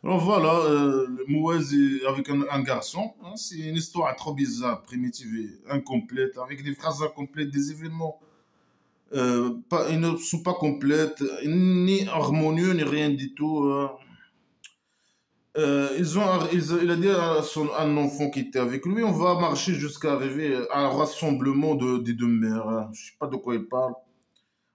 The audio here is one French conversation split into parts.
Alors voilà, avec un garçon, hein, c'est une histoire trop bizarre, primitive et incomplète, avec des phrases incomplètes, des événements ils ne sont pas complètes, ni harmonieux, ni rien du tout. Il a dit à un enfant qui était avec lui, on va marcher jusqu'à arriver à un rassemblement des deux mères, hein. Je sais pas de quoi il parle.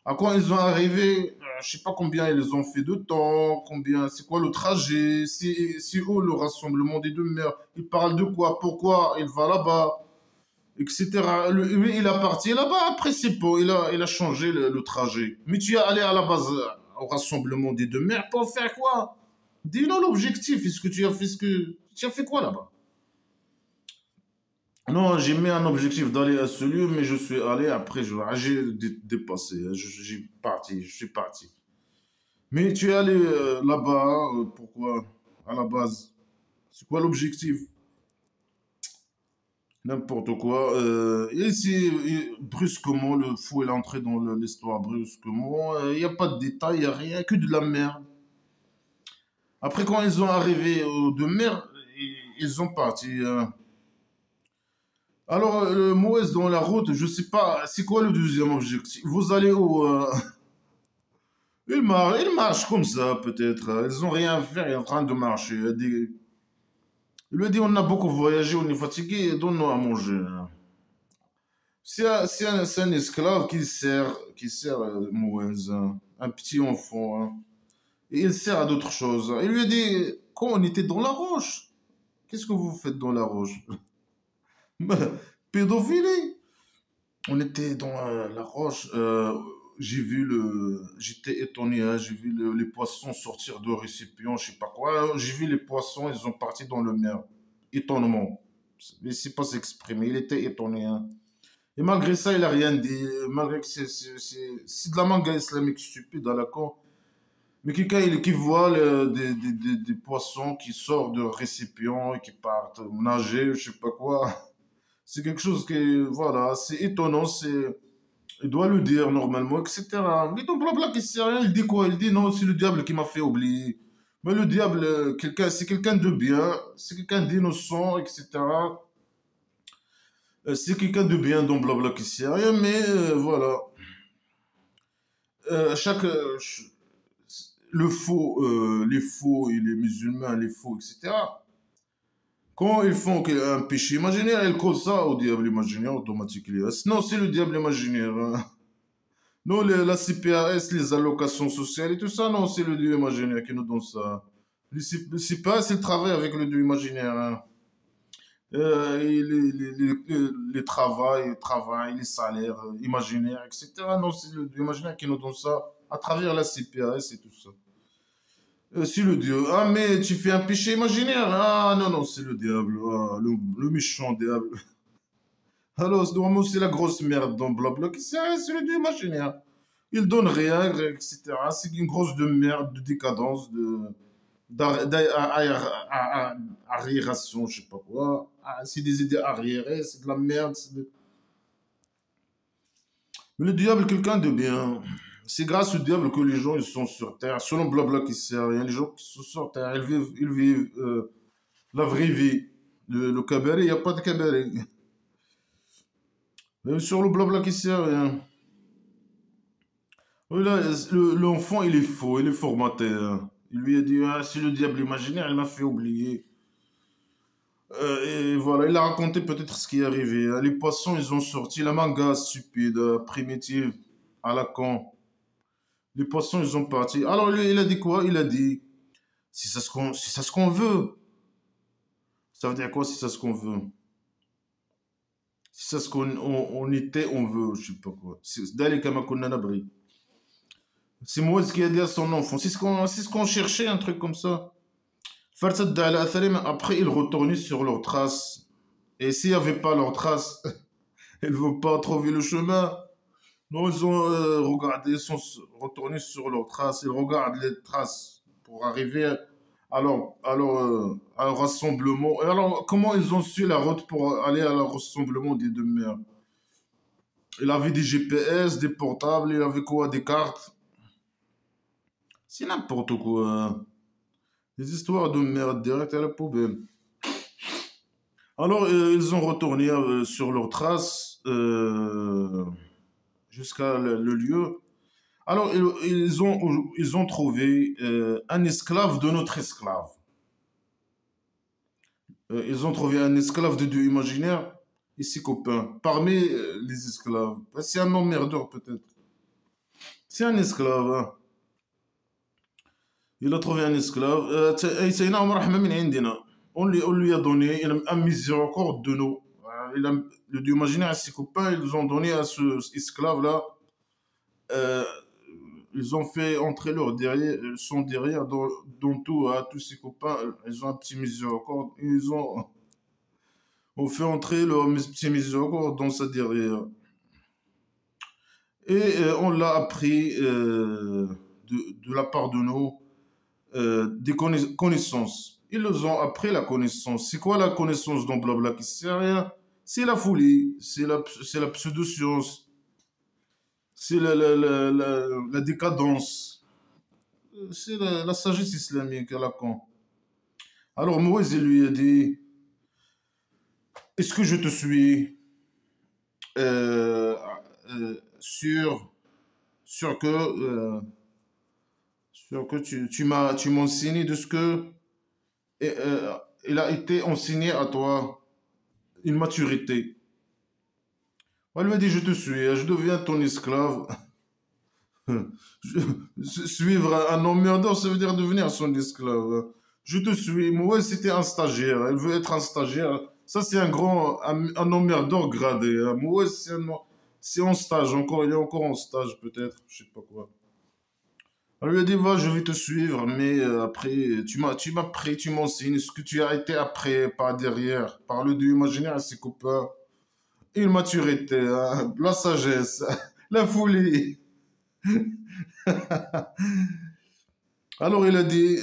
À quand ils ont arrivé, je sais pas combien ils ont fait de temps, combien, c'est quoi le trajet, c'est où le rassemblement des deux mères, il parle de quoi, pourquoi il va là-bas, etc. Lui, il a parti là-bas, après c'est bon, il a changé le trajet. Mais tu es allé à la base au rassemblement des deux mères pour faire quoi? Dis-nous l'objectif, est-ce que tu as fait Tu as fait quoi là-bas? Non, j'ai mis un objectif d'aller à ce lieu, mais je suis allé après, j'ai dépassé, je suis parti. Mais tu es allé là-bas, pourquoi? À la base. C'est quoi l'objectif? N'importe quoi. Brusquement, le fou est entré dans l'histoire brusquement. Il n'y a pas de détails, il n'y a rien, que de la merde. Après, quand ils ont arrivé aux deux mers, ils ont parti. Alors, le Moïse dans la route, je sais pas, c'est quoi le deuxième objectif? Vous allez où ils marchent comme ça, peut-être. Ils ont rien à faire, ils sont en train de marcher. Il lui a dit, on a beaucoup voyagé, on est fatigué, donne-nous à manger. C'est un esclave qui sert Moïse, hein, un petit enfant, hein. Et il sert à d'autres choses. Il lui a dit, quand on était dans la roche, qu'est-ce que vous faites dans la roche? Pédophilie. On était dans la roche. J'étais étonné, hein, j'ai vu les poissons sortir de récipients, je sais pas quoi. J'ai vu les poissons, ils sont partis dans le mer. Étonnement. Il ne sait pas s'exprimer, il était étonné, hein. Et malgré ça, il a rien dit. Malgré que c'est de la manga islamique stupide à la con. Mais quelqu'un qui voit des poissons qui sortent de récipients et qui partent nager, je sais pas quoi. C'est quelque chose qui, voilà, c'est étonnant, il doit le dire normalement, etc. Mais donc, blabla, qui sait rien, il dit quoi? Il dit non, c'est le diable qui m'a fait oublier. Mais le diable, c'est quelqu'un de bien, c'est quelqu'un d'innocent, etc. C'est quelqu'un de bien, donc blabla, qui sait rien, mais voilà. Chaque, les faux et les musulmans, les faux, etc. Quand ils font un péché imaginaire, ils causent ça au diable imaginaire automatiquement. Sinon, c'est le diable imaginaire, hein. Non, la CPAS, les allocations sociales et tout ça, non, c'est le dieu imaginaire qui nous donne ça. Le CPAS, il travaille avec le dieu imaginaire, hein. Et les salaires imaginaires, etc. Non, c'est le dieu imaginaire qui nous donne ça à travers la CPAS et tout ça. C'est le dieu. Ah, mais tu fais un péché imaginaire. Ah, non, non, c'est le diable. Ah, le méchant diable. Alors, normalement, c'est la grosse merde dans Blabla. C'est le dieu imaginaire. Il donne rien, etc. C'est une grosse de merde, de décadence, d'arriération, je sais pas quoi. Ah, c'est des idées arriérées, c'est de la merde. Mais le diable, quelqu'un de bien. C'est grâce au diable que les gens ils sont sur Terre. Selon Blabla qui sait rien, les gens qui sont sur Terre, ils vivent la vraie vie. Le cabaret, il n'y a pas de cabaret. Mais sur le Blabla qui sait rien. Oui, là, l'enfant, il est faux, il est formaté, hein. Il lui a dit, ah, c'est le diable imaginaire, il m'a fait oublier. Et voilà, il a raconté peut-être ce qui est arrivé, hein. Les poissons, ils ont sorti la manga stupide, primitive, à la con. Les poissons, ils ont parti. Alors, lui, il a dit quoi? Il a dit, si c'est ce qu'on veut. Ça veut dire quoi, si c'est ce qu'on veut? Si c'est ce on était, on veut, je sais pas quoi. D'aller comme un abri. C'est moi ce qui a dit à son enfant. C'est ce qu'on cherchait, un truc comme ça. Farsad Da'ala Athalim, après, ils retournaient sur leurs traces. Et s'il n'y avait pas leurs traces, ils ne vont pas trouver le chemin. Non, ils ont regardé, ils sont retournés sur leurs traces. Ils regardent les traces pour arriver à leur rassemblement. Et alors, comment ils ont su la route pour aller à leur rassemblement des deux mers? Il avait des GPS, des portables, il avait quoi? Des cartes. C'est n'importe quoi. Des histoires de merde direct à la poubelle. Alors, ils ont retourné sur leurs traces jusqu'à le lieu. Alors, ils ont trouvé un esclave de notre esclave. Ils ont trouvé un esclave de Dieu imaginaire et ses copains parmi les esclaves. C'est un emmerdeur peut-être. C'est un esclave, hein. Il a trouvé un esclave. Sayyidina Omar Rahma min indina. On lui a donné un miséricorde de nous. Le Dieu imaginaire et ses copains, ils ont donné à ce esclave-là. euh, Ils ont fait entrer son derrière dans tout, à tous ses copains. Ils ont un petit miséricorde. Ont fait entrer leur petit miséricorde dans sa derrière. Et on l'a appris de la part de nous des connaissances. Ils nous ont appris la connaissance. C'est quoi la connaissance dans Blabla? C'est rien. C'est la folie, c'est la pseudo-science, c'est la décadence, c'est la sagesse islamique à la con. Alors Moïse il lui a dit, est-ce que je te suis euh, sur, sur que, sur que tu m'as enseigné de ce que il a été enseigné à toi, une maturité. Elle lui a dit, je te suis, je deviens ton esclave. Suivre un emmerdeur, ça veut dire devenir son esclave. Je te suis. Moi, c'était un stagiaire. Elle veut être un stagiaire. Ça, c'est un emmerdeur gradé. Moi, c'est en stage encore. Il est encore en stage, peut-être. Je sais pas quoi. Elle lui a dit, va, je vais te suivre, mais après, tu m'as pris, tu m'enseignes ce que tu as été après, par derrière, par le Dieu imaginaire à ses copains. Une maturité, hein, la sagesse, la folie. Alors il a dit,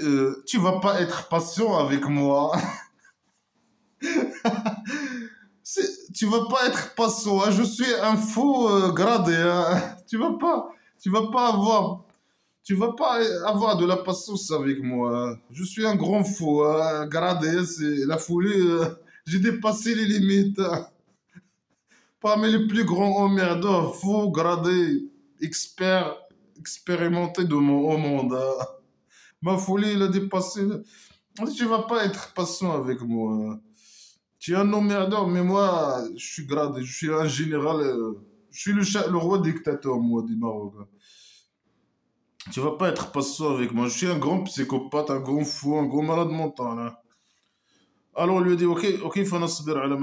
tu vas pas être patient avec moi. Tu vas pas être patient, hein. Je suis un fou gradé, hein. Tu vas pas avoir de la patience avec moi, hein. Je suis un grand fou, hein, gradé, c'est la folie. J'ai dépassé les limites, hein. Parmi les plus grands emmerdeurs, fou, gradé, expérimenté au monde, hein. Ma folie, il a dépassé. Tu vas pas être patient avec moi. Tu es un emmerdeur, mais moi, je suis gradé, je suis un général. Je suis le roi dictateur, moi, du Maroc. Tu vas pas être patient avec moi. Je suis un grand psychopathe, un grand fou, un gros malade mental, hein. Alors, on lui a dit, ok, faut nasbir ala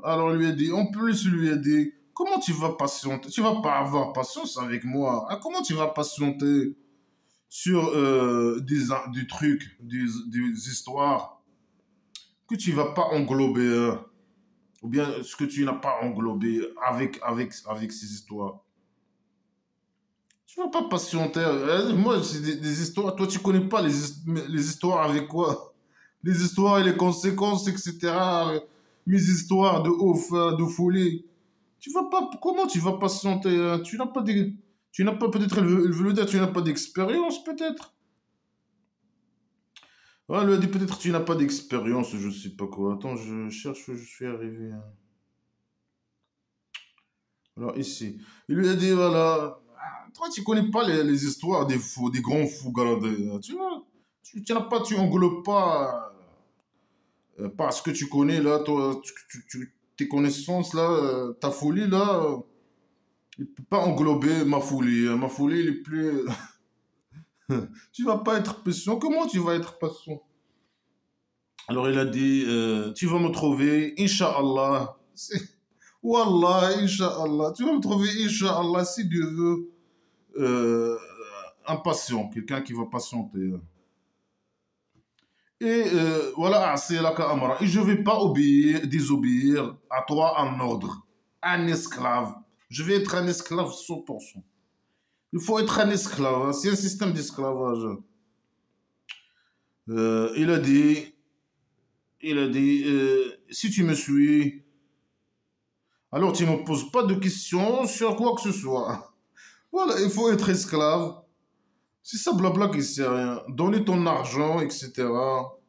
alors, on lui a dit, en plus, il lui a dit, comment tu vas patienter? Tu vas pas avoir patience avec moi. Ah, comment tu vas patienter sur des trucs, des histoires que tu vas pas englober, ou bien ce que tu n'as pas englobé avec ces histoires. Tu vas pas patienter. Moi, c'est des histoires. Toi, tu connais pas les histoires avec quoi? Les histoires et les conséquences, etc. Mes histoires de ouf, de folie. Tu vas pas. Comment tu vas patienter, hein? Tu n'as pas peut-être, elle veut le dire, tu n'as pas d'expérience, peut-être. Ouais, elle lui a dit peut-être tu n'as pas d'expérience, je sais pas quoi. Attends, je cherche où je suis arrivé, hein. Alors ici, il lui a dit voilà, toi tu connais pas les histoires des fous, des grands fous galadés, hein. Tu vois, tu n'as pas, tu englobes pas parce que tu connais là, toi, tes connaissances là, ta folie là, il peut pas englober ma folie, hein. Ma folie, elle est plus. Tu vas pas être patient. Comment tu vas être patient? Alors il a dit, tu vas me trouver, Inch'Allah. Wallah, Inch'Allah. Tu vas me trouver, Inch'Allah, si Dieu veut, euh, un patient, quelqu'un qui va patienter. Et voilà, c'est la Amra. Et je ne vais pas désobéir à toi en ordre. Un esclave. Je vais être un esclave 100%. Il faut être un esclave, hein. C'est un système d'esclavage. Euh, il a dit, il a dit, si tu me suis, alors tu ne me poses pas de questions sur quoi que ce soit. Voilà, il faut être esclave. C'est ça, blabla qui sert à rien. Donner ton argent, etc.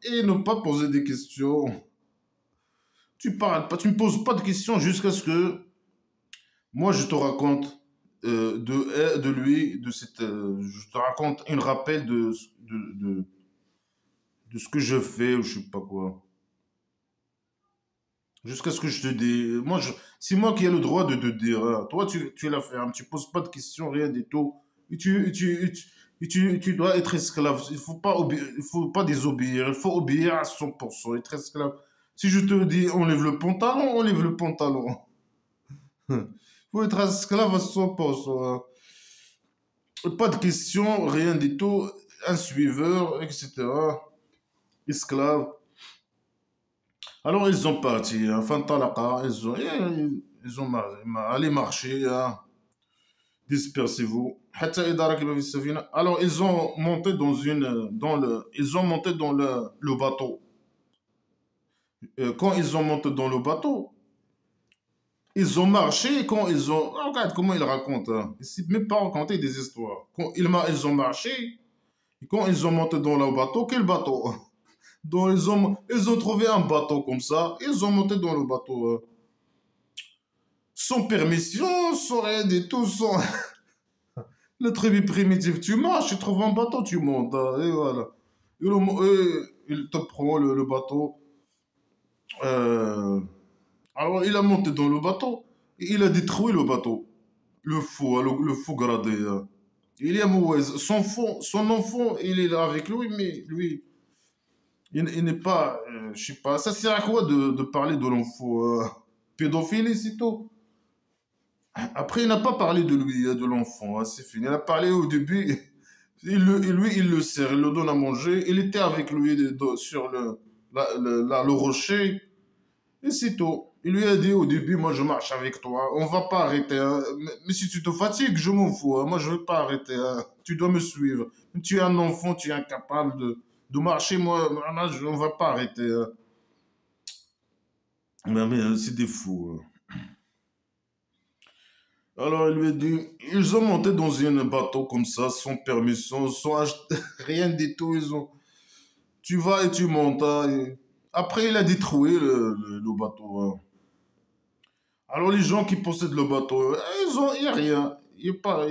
Et ne pas poser des questions. Tu parles pas, tu ne poses pas de questions jusqu'à ce que moi je te raconte de lui, je te raconte un rappel de ce que je fais ou je sais pas quoi. Jusqu'à ce que je te dise. C'est moi qui ai le droit de te dire, hein. Toi, tu es la ferme, tu poses pas de questions, rien du tout. Tu dois être esclave. Il faut pas désobéir. Il faut obéir à 100%. Être esclave. Si je te dis enlève le pantalon, enlève le pantalon. Il faut être esclave à 100%, hein. Pas de questions, rien du tout. Un suiveur, etc. Esclave. Alors ils ont parti, hein, Fantalaka, allé marcher, hein, dispersez-vous. Alors ils ont monté ils ont monté dans le bateau. Quand ils ont monté dans le bateau, ils ont marché, quand ils ont, oh, regarde comment ils racontent, hein. Ils ne même pas raconter des histoires. Ils ont marché, et quand ils ont monté dans le bateau, quel bateau? Donc ils ont trouvé un bateau comme ça, ils ont monté dans le bateau, hein. Sans permission, sans rien du tout, sans... La tribu primitive, tu marches, tu trouves un bateau, tu montes, hein, et voilà. Il te prend le bateau. Euh, alors, il a monté dans le bateau, et il a détruit le bateau. Le fou, hein, le fou gradé, hein. Il est amoureux. Son enfant, il est là avec lui, mais lui, il n'est pas, je sais pas, ça sert à quoi de parler de l'enfant, pédophilie, c'est tout. Après, il n'a pas parlé de lui, de l'enfant, hein, c'est fini. Il a parlé au début, lui, il le sert, il le donne à manger. Il était avec lui sur le rocher, et c'est tout. Il lui a dit au début, moi je marche avec toi, on va pas arrêter, hein. Mais si tu te fatigues, je m'en fous, hein. Moi je vais pas arrêter, hein. Tu dois me suivre. Tu es un enfant, tu es incapable de marcher, moi, on va pas arrêter, hein. Mais c'est des fous, hein. Alors, il lui a dit, ils ont monté dans un bateau comme ça, sans permission, sans acheter rien du tout. Tu vas et tu montes, hein, après, il a détruit le bateau, hein. Alors, les gens qui possèdent le bateau, il n'y a rien. Il n'y a pas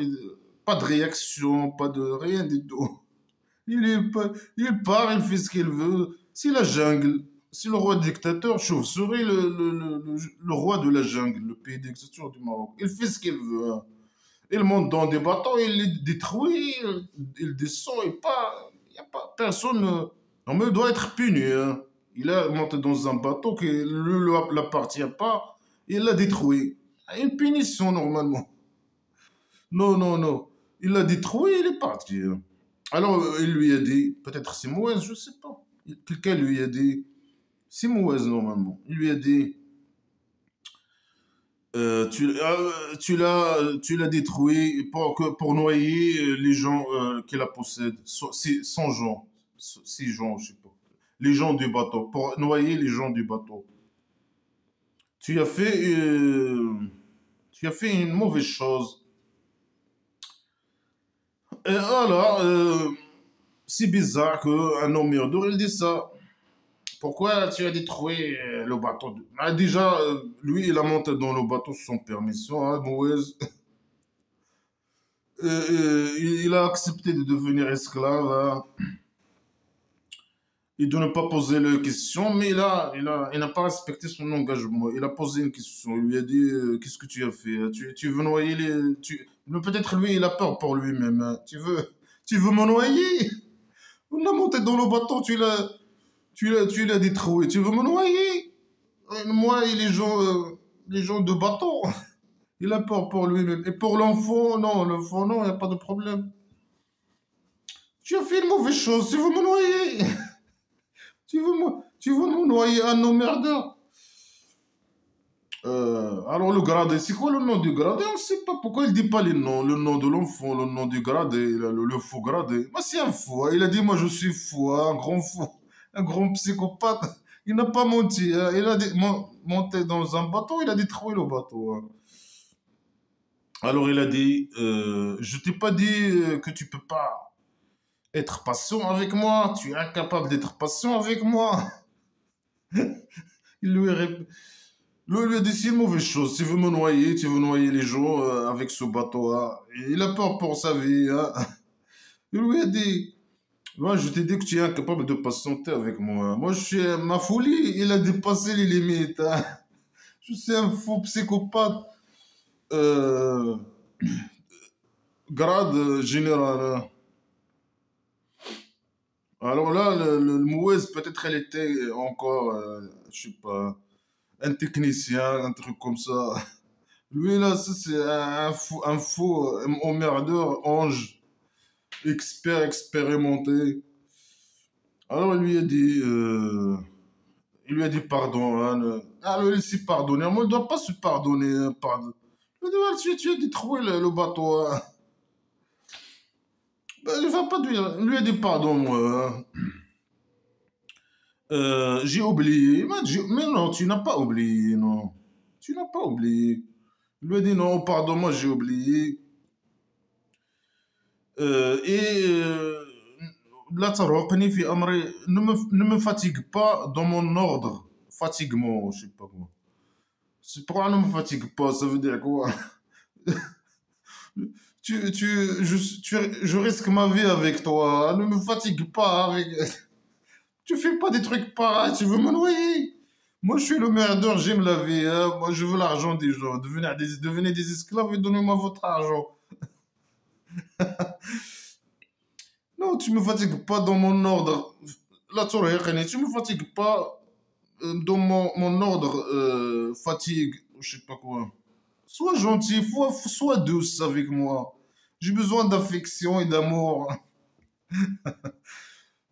de réaction, pas de rien du tout. Il part, il fait ce qu'il veut. C'est la jungle. C'est le roi dictateur, chauve-souris, le roi de la jungle, le pays dictature du Maroc. Il fait ce qu'il veut, hein. Il monte dans des bateaux, il les détruit, il descend, y a pas personne. Non, mais il doit être puni, hein. Il a monté dans un bateau qui ne lui appartient pas, il l'a détruit. Une punition, normalement. Non, non, non. Il l'a détruit, il est parti, hein. Alors, il lui a dit, peut-être c'est Mouez, je ne sais pas. Quelqu'un lui a dit, c'est Mouez, normalement. Il lui a dit, tu l'as détruit pour noyer les gens qui la possèdent. 100 gens. 6 gens, je sais pas. Les gens du bateau. Pour noyer les gens du bateau. Tu as fait, tu as fait une mauvaise chose. Et alors, c'est bizarre qu'un homme murder, il dit ça. Pourquoi tu as détruit le bateau Ah, déjà, lui, il a monté dans le bateau sans permission, hein, Moïse. Il a accepté de devenir esclave, hein, et de ne pas poser les questions, mais il n'a pas respecté son engagement. Il a posé une question. Il lui a dit qu'est-ce que tu as fait? Tu veux noyer les. Mais peut-être lui, il a peur pour lui-même, hein. Tu veux me noyer? On a monté dans le bateau, tu l'as détruit. Tu veux me noyer? Moi et les gens de bateau. Il a peur pour lui-même. Et pour l'enfant, non, il n'y a pas de problème. Tu as fait une mauvaise chose, tu veux me noyer. Tu veux me noyer, un emmerdeur. Alors le gradé, c'est quoi le nom du gradé? On ne sait pas pourquoi il ne dit pas les noms. Le nom de l'enfant, le nom du gradé, le faux gradé. Moi, c'est un fou, hein. Il a dit, moi, je suis fou, hein, un grand fou, un grand psychopathe. Il n'a pas menti, hein. Il a monté dans un bateau, il a détruit le bateau, hein. Alors il a dit, je t'ai pas dit que tu peux pas. être patient avec moi. Tu es incapable d'être patient avec moi. Il lui, lui a dit c'est une mauvaise chose. Tu veux me noyer, tu veux noyer les gens avec ce bateau. Hein. Et il a peur pour sa vie. Hein. Il lui a dit, moi je t'ai dit que tu es incapable de patienter avec moi. Moi je suis ma folie, il a dépassé les limites. Hein. Je suis un faux psychopathe. Euh, grade général. Hein. Alors là, le Mouez, peut-être elle était encore, je sais pas, un technicien, un truc comme ça. Lui là, ça, c'est un faux emmerdeur, ange, expert, expérimenté. Alors il lui a dit pardon. Hein, alors il s'est pardonné. Moi, il ne doit pas se pardonner. Hein, pardon. Il dit, ouais, tu as détruit le bateau. Hein. Ben, il va pas dire. Il lui a dit pardon, moi. Hein. J'ai oublié. Mais non, tu n'as pas oublié, non. Tu n'as pas oublié. Il lui a dit non, pardon, moi j'ai oublié. Et la tarouqni fi amri, ne me fatigue pas dans mon ordre. Fatigue-moi, je sais pas quoi. C'est pourquoi ne me fatigue pas, ça veut dire quoi? Je risque ma vie avec toi. Ne me fatigue pas avec. Tu fais pas des trucs pareils, tu veux me noyer. Moi, je suis le merdeur, j'aime la vie. Hein. Moi, je veux l'argent des gens. Devenez des esclaves et donnez-moi votre argent. Non, tu me fatigues pas dans mon ordre. La Torah, tu me fatigues pas dans mon ordre fatigue, je sais pas quoi. Sois gentil, sois douce avec moi. J'ai besoin d'affection et d'amour. Et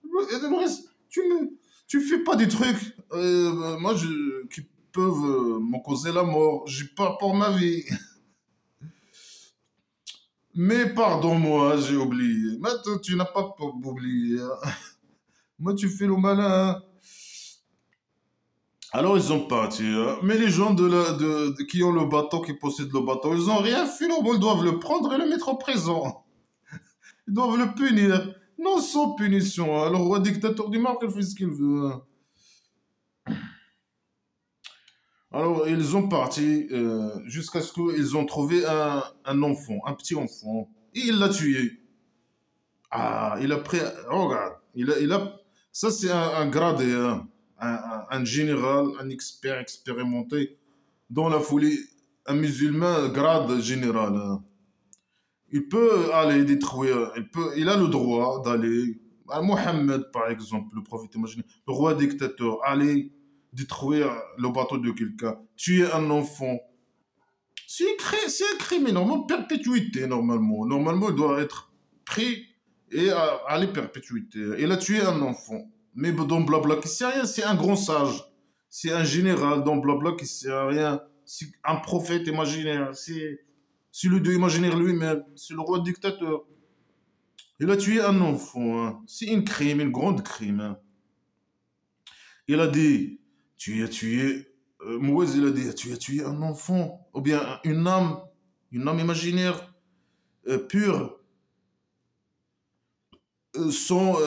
le reste, tu fais pas des trucs qui peuvent me causer la mort. J'ai peur pour ma vie. Mais pardon-moi, j'ai oublié. Maintenant, tu n'as pas oublié. Hein. Moi, tu fais le malin. Hein. Alors, ils sont partis. Hein. Mais les gens qui ont le bateau, qui possèdent le bateau, ils n'ont rien fait. Non, ils doivent le prendre et le mettre en prison. Ils doivent le punir. Non, sans punition. Hein. Le roi dictateur du Maroc, il fait ce qu'il veut. Hein. Alors, ils ont parti jusqu'à ce qu'ils ont trouvé un enfant, un petit enfant. Et il l'a tué. Ah, il a pris. Regarde, ça, c'est un gradé, hein. Un général, un expert expérimenté dans la folie. Un musulman, grade général. Hein. Il peut aller détruire, il a le droit d'aller. Mohammed, par exemple, le prophète imaginé, le roi dictateur, aller détruire le bateau de quelqu'un, tuer un enfant. C'est un crime, normalement, perpétuité, normalement. Normalement, il doit être pris et aller perpétuité. Il a tué un enfant. Mais dans Blabla, qui sait rien, c'est un grand sage. C'est un général dans Blabla qui sait rien. C'est un prophète imaginaire. C'est le Dieu imaginaire lui-même. C'est le roi dictateur. Il a tué un enfant. Hein. C'est un crime, un grand crime. Hein. Il a dit, tu as tué. Mouez, il a dit, tu as tué un enfant. Ou bien une âme imaginaire pure, sans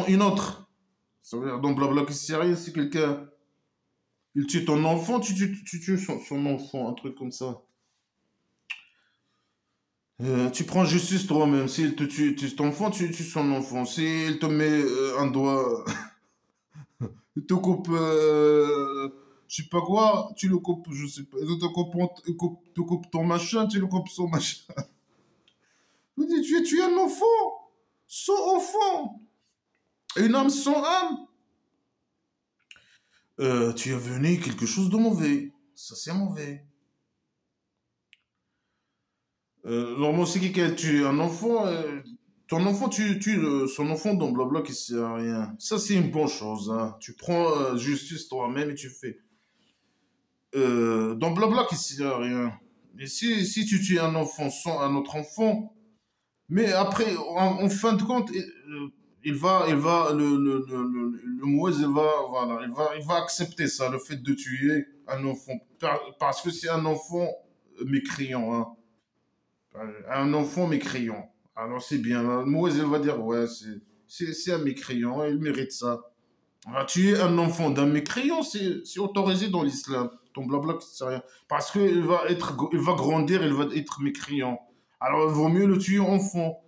une autre. Ça veut dire, dans Blabla qui sait rien, si quelqu'un il tue ton enfant, tu tues son enfant, un truc comme ça. Tu prends justice toi-même. S'il te tue ton enfant, tu tues son enfant. S'il te met un doigt, il te coupe, je sais pas quoi, tu le coupes, je sais pas. Il te coupe ton machin, tu le coupes son machin. Je dis, tu as tué un enfant, son enfant, une âme sans âme. Tu as venu quelque chose de mauvais. Ça, c'est mauvais. Normalement, si quelqu'un tue un enfant, ton enfant, tu tues son enfant dans blabla qui sert à rien. Ça, c'est une bonne chose. Hein. Tu prends justice toi-même et tu fais. Dans blabla qui sert à rien. Mais si tu tues un enfant sans un autre enfant, mais après, en fin de compte, le Mouez, voilà, il va accepter ça, le fait de tuer un enfant. Parce que c'est un enfant mécréant. Hein. Un enfant mécréant. Alors c'est bien. Moïse, elle va dire, ouais, c'est. C'est un mécréant, il mérite ça. Ah, tu es un enfant d'un mécréant, c'est autorisé dans l'islam. Ton blabla, c'est rien. Parce il va grandir, il va être mécréant. Alors, il vaut mieux le tuer enfant.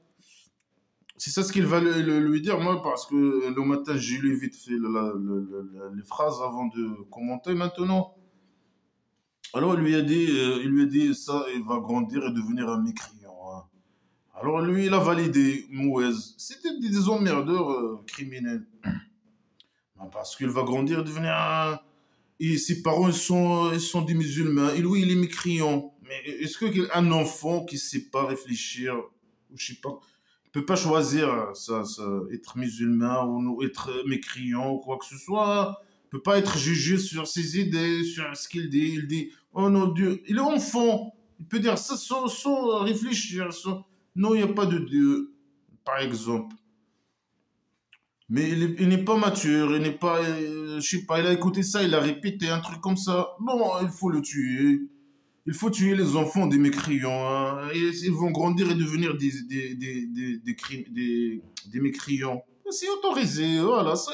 C'est ça ce qu'il va lui dire, moi, parce que le matin, j'ai lu vite fait les phrases avant de commenter maintenant. Alors, il lui a dit ça, il va grandir et devenir un mécréant, hein. Alors, lui, il a validé Mouez. C'était des emmerdeurs criminels. Ah, parce qu'il va grandir et devenir un. Et ses parents, ils sont des musulmans. Et lui, il est mécréant. Mais est-ce qu'un enfant qui ne sait pas réfléchir, ou je sais pas, il peut pas choisir être musulman ou être mécréant ou quoi que ce soit. Il peut pas être jugé sur ses idées, sur ce qu'il dit. Il dit, oh non, Dieu, il est enfant. Il peut dire ça sans réfléchir. Non, il n'y a pas de Dieu, par exemple. Mais il n'est pas mature, il n'est pas, je sais pas, il a écouté ça, il a répété un truc comme ça. Non, il faut le tuer. Il faut tuer les enfants des mécréants, hein. Ils vont grandir et devenir des mécréants. C'est autorisé, voilà. Ça,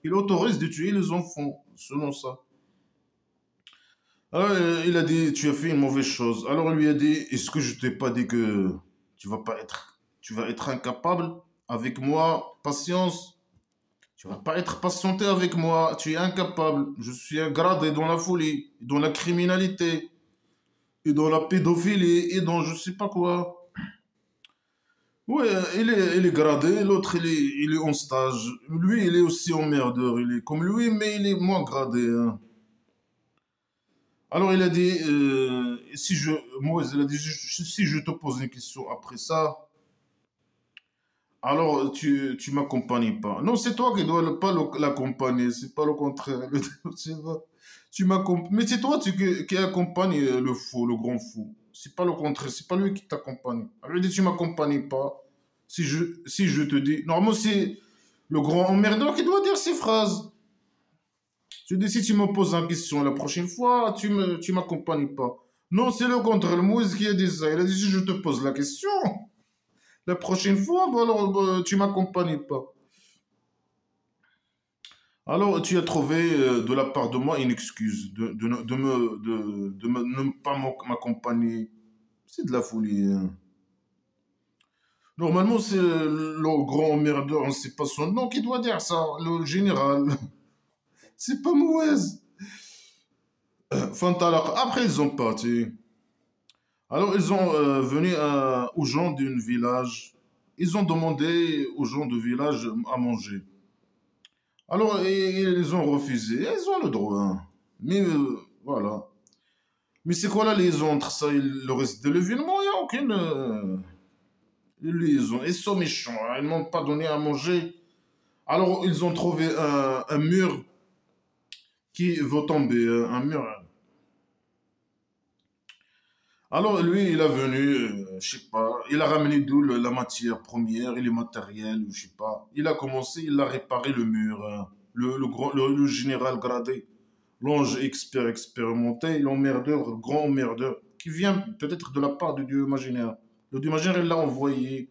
il autorise de tuer les enfants, selon ça. Alors, il a dit, tu as fait une mauvaise chose. Alors, on lui a dit, est-ce que je t'ai pas dit que tu vas être incapable avec moi? Patience. Tu vas pas être patienté avec moi. Tu es incapable. Je suis un gradé dans la folie, dans la criminalité, et dans la pédophilie, et dans je sais pas quoi. Ouais, il est gradé, l'autre il est en stage. Lui, il est aussi emmerdeur. Il est comme lui, mais il est moins gradé, hein. Alors il a dit, si je, Moïse, il a dit, si je te pose une question après ça, alors tu m'accompagnes pas. Non, c'est toi qui dois pas l'accompagner, c'est pas le contraire. Mais c'est toi qui accompagne le fou, le grand fou. C'est pas le contraire, c'est pas lui qui t'accompagne. Alors il dit, tu m'accompagnes pas. Si je te dis, normalement c'est le grand emmerdeur qui doit dire ces phrases. Je dis, si tu me poses une question la prochaine fois, tu m'accompagnes pas. Non, c'est le contraire. Le Moïse qui a dit ça. Il a dit, si je te pose la question, la prochaine fois, bah alors tu m'accompagnes pas. Alors, tu as trouvé de la part de moi une excuse de ne pas m'accompagner. C'est de la folie, hein. Normalement, c'est le grand emmerdeur, on ne sait pas son nom, qui doit dire ça, le général. C'est pas Moïse. Fantalak. Après, ils ont parti. Alors, ils ont venu aux gens d'un village. Ils ont demandé aux gens du village à manger. Alors, ils ont refusé. Ils ont le droit, hein. Mais voilà. Mais c'est quoi la liaison entre ça et le reste de l'événement? Il n'y a aucune liaison. Ils sont méchants, hein. Ils n'ont pas donné à manger. Alors, ils ont trouvé un mur qui va tomber. Un mur. Alors lui, il est venu, je sais pas, il a ramené d'où la matière première et les matériels, ou je sais pas. Il a commencé, il a réparé le mur, hein. Le général gradé, l'ange expérimenté, l'emmerdeur, le grand emmerdeur, qui vient peut-être de la part du dieu imaginaire. Le dieu imaginaire, il l'a envoyé,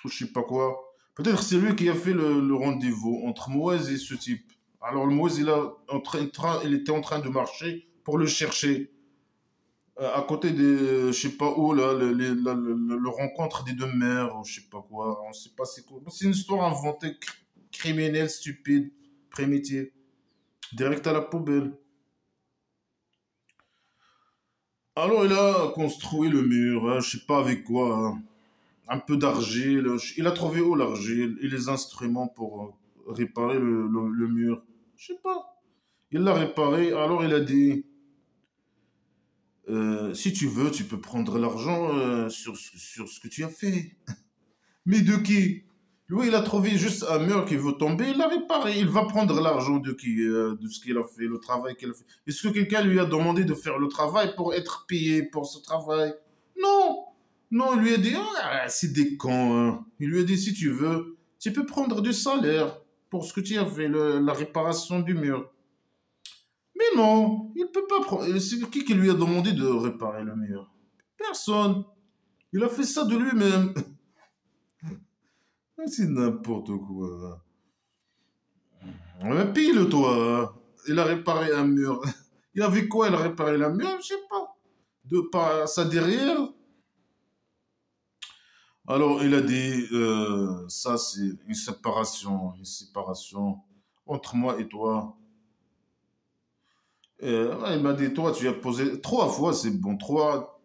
ou je sais pas quoi. Peut-être c'est lui qui a fait le rendez-vous entre Moïse et ce type. Alors le Moïse, il était en train de marcher pour le chercher à côté de, je sais pas où, là, le rencontre des deux mères, ou je sais pas quoi, on sait pas c'est quoi. C'est une histoire inventée, criminelle, stupide, primitive, direct à la poubelle. Alors il a construit le mur, hein, je sais pas avec quoi, hein. Un peu d'argile, il a trouvé où l'argile et les instruments pour réparer le mur. Je sais pas. Il l'a réparé, alors il a dit, si tu veux, tu peux prendre l'argent sur ce que tu as fait. Mais de qui? Lui, il a trouvé juste un mur qui veut tomber, il l'a réparé. Il va prendre l'argent de qui? De ce qu'il a fait, le travail qu'il a fait. Est-ce que quelqu'un lui a demandé de faire le travail pour être payé pour ce travail? Non! Non, il lui a dit, ah, c'est des cons, hein. Il lui a dit, si tu veux, tu peux prendre du salaire pour ce que tu as fait, la réparation du mur. Mais non, il peut pas prendre. C'est qui lui a demandé de réparer le mur? Personne. Il a fait ça de lui-même. C'est n'importe quoi. Pile, toi. Il a réparé un mur. Il avait quoi? Il a réparé la mur? Je sais pas. De par sa derrière. Alors, il a dit, ça, c'est une séparation entre moi et toi. Ouais, il m'a dit, toi, tu as posé trois fois, c'est bon, trois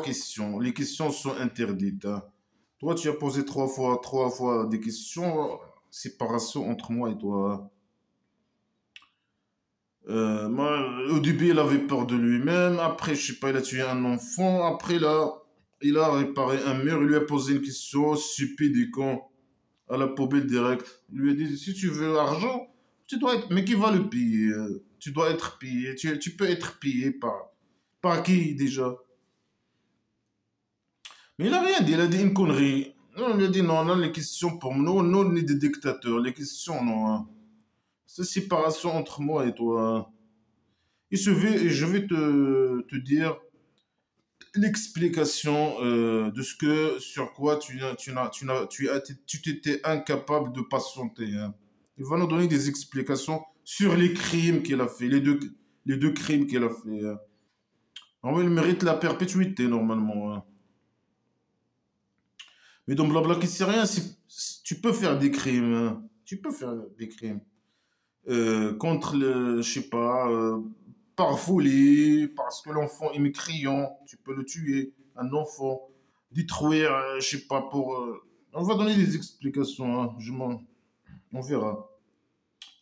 questions. Les questions sont interdites, hein. Toi, tu as posé trois fois des questions. Séparation entre moi et toi. Au début, il avait peur de lui-même. Après, je sais pas, il a tué un enfant. Après, là, il a réparé un mur. Il lui a posé une question stupide et con à la poubelle direct. Il lui a dit, si tu veux l'argent, tu dois être... Mais qui va le payer? Tu dois être payé. Tu peux être payé par qui déjà? Mais il a rien dit. Il a dit une connerie. Non, il a dit non, non, les questions pour nous, nous, on est des dictateurs. Les questions, non, hein. C'est séparation entre moi et toi, hein. Et je vais te dire l'explication de ce que, sur quoi tu t'étais incapable de patienter, hein. Il va nous donner des explications sur les crimes qu'il a fait, les deux crimes qu'il a fait, hein. Alors, il mérite la perpétuité, normalement, hein. Mais dans Blabla qui sait rien, tu peux faire des crimes, hein. Tu peux faire des crimes. Contre le, je sais pas, par folie, parce que l'enfant est mécréant, tu peux le tuer, un enfant, détruire, je sais pas, on va donner des explications, hein, on verra.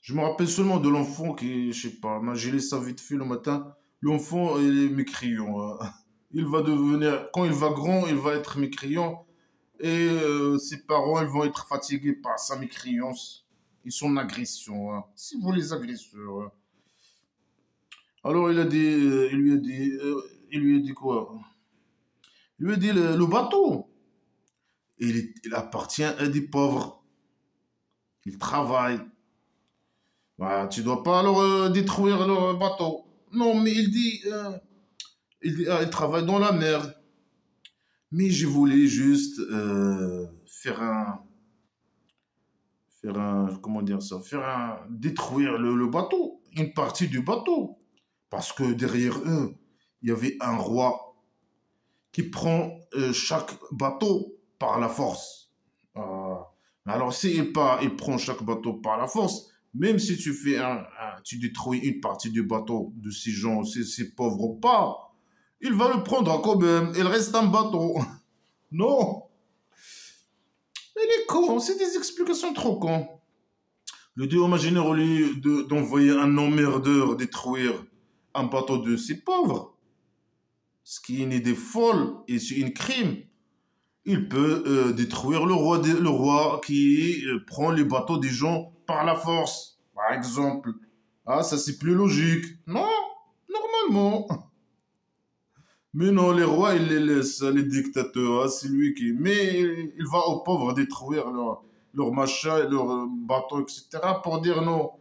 Je me rappelle seulement de l'enfant qui, je sais pas, m'a gelé ça vite fait le matin. L'enfant, il est mécréant, hein. Il va devenir, quand il va grand, il va être mécréant. Et ses parents, ils vont être fatigués par sa mécréance et son agression, hein. Si vous les agresseurs, hein. Alors il lui a dit quoi? Il lui a dit le bateau, il appartient à des pauvres. Ils travaillent. Bah, tu dois pas leur détruire leur bateau. Non, mais il travaille dans la mer. Mais je voulais juste comment dire ça, détruire le bateau, une partie du bateau. Parce que derrière eux, il y avait un roi qui prend chaque bateau par la force. Alors, il prend chaque bateau par la force, même si tu détruis une partie du bateau de ces gens, ces pauvres pas, il va le prendre quand même. Il reste un bateau. Non, il est con, c'est des explications trop cons. Le dieu imaginaire, au lieu d'envoyer un emmerdeur détruire un bateau de ces pauvres, ce qui est une idée folle et c'est un crime, il peut détruire le roi qui prend les bateaux des gens par la force, par exemple. Ah, ça c'est plus logique. Non, normalement. Mais non, les rois, ils les laissent, les dictateurs, hein, c'est lui qui... Mais il va aux pauvres détruire leur machin, leur bateau, etc. pour dire non.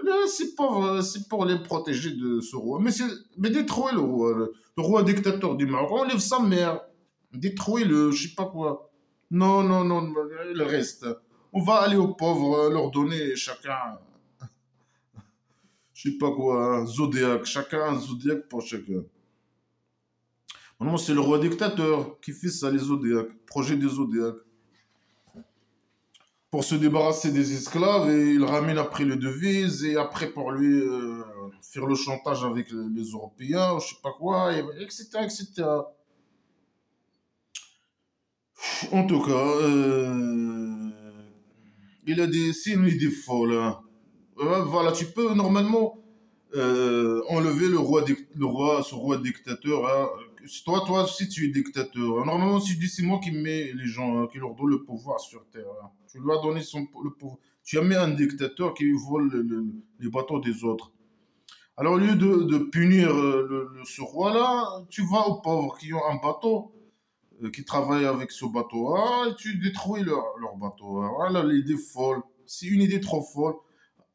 Là, c'est pauvre, c'est pour les protéger de ce roi. Mais détruire le roi dictateur du Maroc, enlève sa mère. Détruis-le, je sais pas quoi. Non, non, non, il reste. On va aller aux pauvres, leur donner chacun, je sais pas quoi, un zodiaque. Chacun un zodiaque pour chacun. Non, c'est le roi dictateur qui fait ça, les zodiaques. Projet des zodiaques. Pour se débarrasser des esclaves, et il ramène après les devises, et après pour lui faire le chantage avec les Européens, je sais pas quoi, etc., etc. En tout cas, c'est une idée folle, hein. Voilà, tu peux normalement enlever ce roi dictateur, hein. Toi, si tu es dictateur, hein, normalement, si je dis c'est moi qui mets les gens, hein, qui leur donne le pouvoir sur Terre, hein. Tu lui as donné le pouvoir. Tu as mis un dictateur qui vole les bateaux des autres. Alors, au lieu de punir ce roi-là, tu vas aux pauvres qui ont un bateau, qui travaillent avec ce bateau, ah, et tu détruis leur bateau, hein. Voilà l'idée folle. C'est une idée trop folle.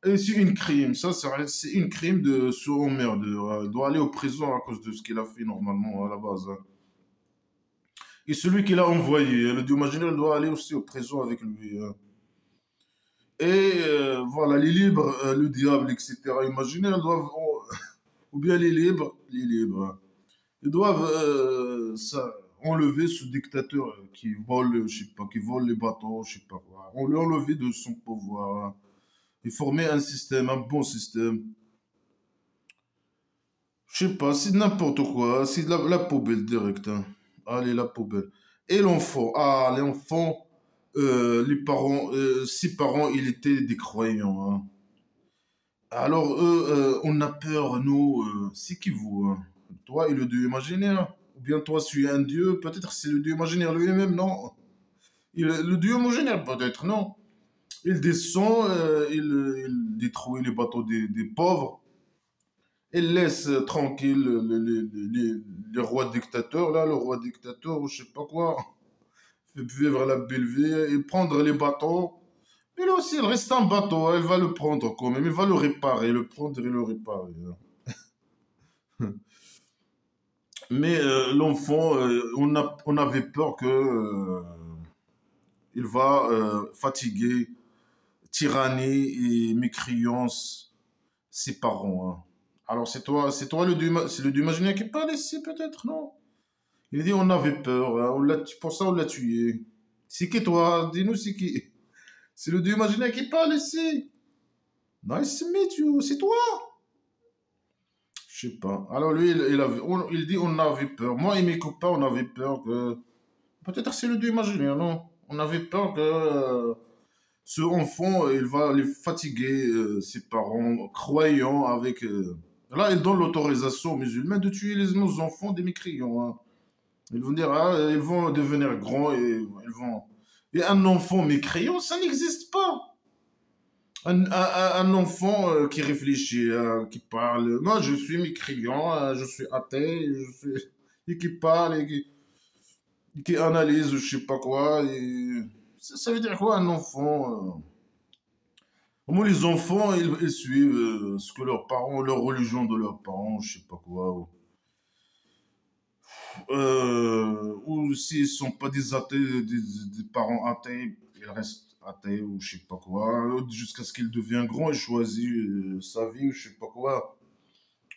Et c'est une crime, c'est une crime de suremmerdeur. Il doit aller au prison à cause de ce qu'il a fait normalement à la base, hein. Et celui qui l'a envoyé, le Dieu imaginaire doit aller aussi au présent avec lui. Hein. Et voilà, les libres, le diable, etc. imaginaires doivent, ou bien les libres, hein. Ils doivent enlever ce dictateur qui vole, je sais pas, qui vole les bateaux, je sais pas quoi. On lui enlever de son pouvoir, hein. Et former un système, un bon système. Je sais pas, c'est n'importe quoi, c'est la poubelle direct, hein. Allez, la poubelle. Et l'enfant, l'enfant, les parents, ses parents, ils étaient des croyants, hein. Alors, eux, on a peur, nous, c'est qui vous, hein? Toi et le Dieu imaginaire? Ou bien toi, tu es un Dieu? Peut-être c'est le Dieu imaginaire lui-même, non? Le Dieu imaginaire, peut-être, non? Il descend, il détruit les bateaux des pauvres, il laisse tranquille les rois dictateurs, là, le roi dictateur, ou je sais pas quoi, fait vivre la belle vie et prendre les bateaux. Mais là aussi, il reste un bateau, hein, il va le prendre quand même, il va le réparer, le prendre et le réparer, hein. Mais l'enfant, on avait peur que il va fatiguer, tyrannie et mécréance ses parents, hein. Alors c'est toi c'est le Dieu imaginaire qui parle ici peut-être, non? Il dit on avait peur, hein, pour ça on l'a tué. C'est qui toi? Dis-nous c'est qui? C'est le Dieu imaginaire qui parle ici. Nice to meet you, c'est toi? Je sais pas. Alors lui, il dit on avait peur. Moi et mes copains, on avait peur que... Peut-être c'est le Dieu imaginaire, non? On avait peur que ce enfant, il va les fatiguer, ses parents, croyants avec... Là, il donne l'autorisation aux musulmans de tuer nos enfants des mécréants, hein. Ils vont dire, ah, ils vont devenir grands et ils vont... Et un enfant mécréant, ça n'existe pas. Un enfant qui réfléchit, qui parle. Moi, je suis mécréant, je suis athée, et qui parle et qui analyse, je sais pas quoi. Ça veut dire quoi, un enfant? Moi, les enfants, ils suivent ce que leurs parents, leur religion de leurs parents, je sais pas quoi. Ou s'ils sont pas des athées, des parents athées, ils restent athées ou je sais pas quoi. Jusqu'à ce qu'ils deviennent grands et choisissent sa vie ou je sais pas quoi.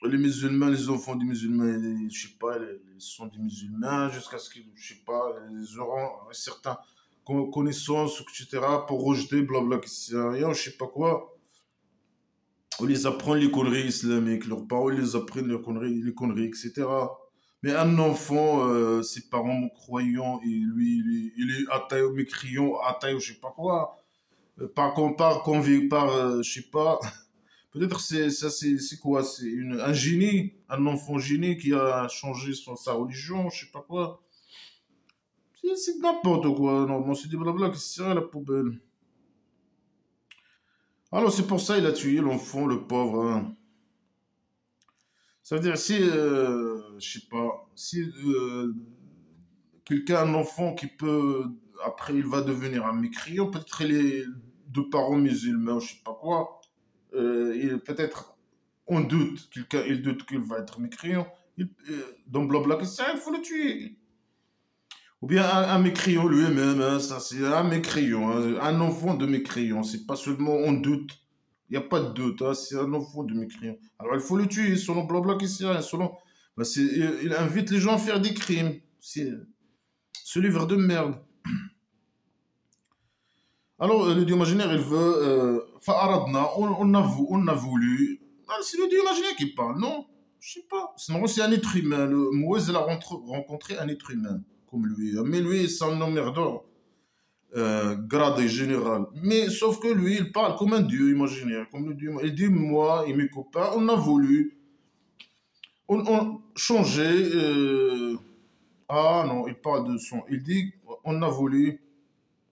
Les musulmans, les enfants des musulmans, je sais pas, ils sont des musulmans jusqu'à ce qu'ils, je sais pas, ils auront certaines connaissances, etc. pour rejeter, blabla, qui sert à rien, je sais pas quoi. On les apprend les conneries islamiques, leurs parents ils les apprennent les conneries, etc. Mais un enfant, ses parents croyants, et lui, il est athée, mécréant, athée, ou je sais pas quoi. Par, je sais pas. Peut-être c'est quoi? Un génie, un enfant génie qui a changé sa religion, je sais pas quoi. C'est n'importe quoi. Non, c'est des blabla qui se à la poubelle. Alors c'est pour ça il a tué l'enfant, le pauvre, hein. Ça veut dire si, je sais pas, si quelqu'un, un enfant qui peut, après il va devenir un mécréant, peut-être il est de parents musulmans, je sais pas quoi, peut-être on doute, quelqu'un il doute qu'il va être mécréant, dans Blabla, ça il faut le tuer. Ou bien un mécréant lui-même, hein, ça c'est un mécréant, hein, un enfant de mécréant, c'est pas seulement on doute. Il n'y a pas de doute, hein, c'est un enfant de mécréant. Alors il faut le tuer, selon Blabla, selon... Bah, il invite les gens à faire des crimes. Ce livre de merde. Alors, le dieu imaginaire, il veut. Fa'aradna, on a voulu. Ah, c'est le dieu imaginaire qui parle, non? Je sais pas. Sinon, c'est un être humain. Moïse, il a rencontré un être humain, comme lui, hein. Mais lui, c'est un emmerdeur, gradé général. Mais sauf que lui, il parle comme un dieu imaginaire. Comme le dieu, il dit, moi et mes copains, on a voulu. On changer. Ah non, il parle de son. Il dit, on a voulu.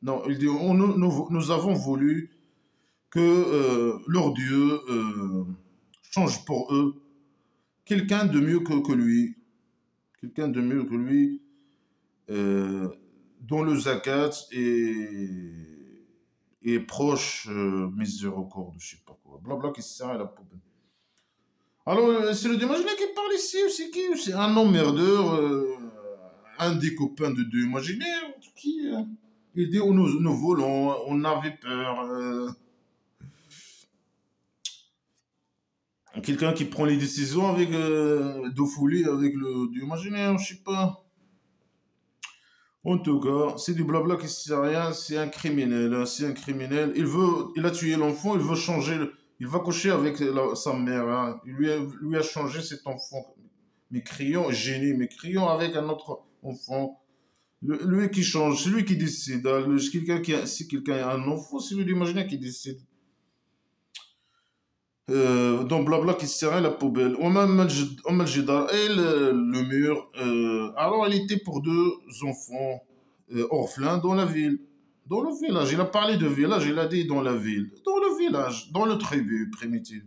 Non, il dit, nous avons voulu que leur Dieu change pour eux quelqu'un de mieux que lui. Quelqu'un de mieux que lui, euh, dont le zakat est proche, miséricorde, je sais pas quoi. Blabla qui sert à la poubelle. Alors, c'est le démaginaire qui parle ici, ou c'est qui? C'est un emmerdeur, un des copains de Dieu imaginaire qui il dit nous volons, on avait peur. Quelqu'un qui prend les décisions avec de folie, avec le Dieu imaginaire, je sais pas. En tout cas, c'est du blabla qui sert à rien, c'est un criminel, hein, c'est un criminel. Il a tué l'enfant, il veut changer, il va coucher avec sa mère, hein. Lui a changé cet enfant, mécréant, génie, mécréant avec un autre enfant. Lui qui change, c'est lui qui décide, hein. Si quelqu'un a un enfant, c'est lui l'imaginaire qui décide. Dans blabla qui sert à la poubelle. On m'a et le mur. Alors, il était pour deux enfants orphelins dans la ville. Dans le village. Il a parlé de village, il a dit dans la ville. Dans le village, dans le tribu primitif.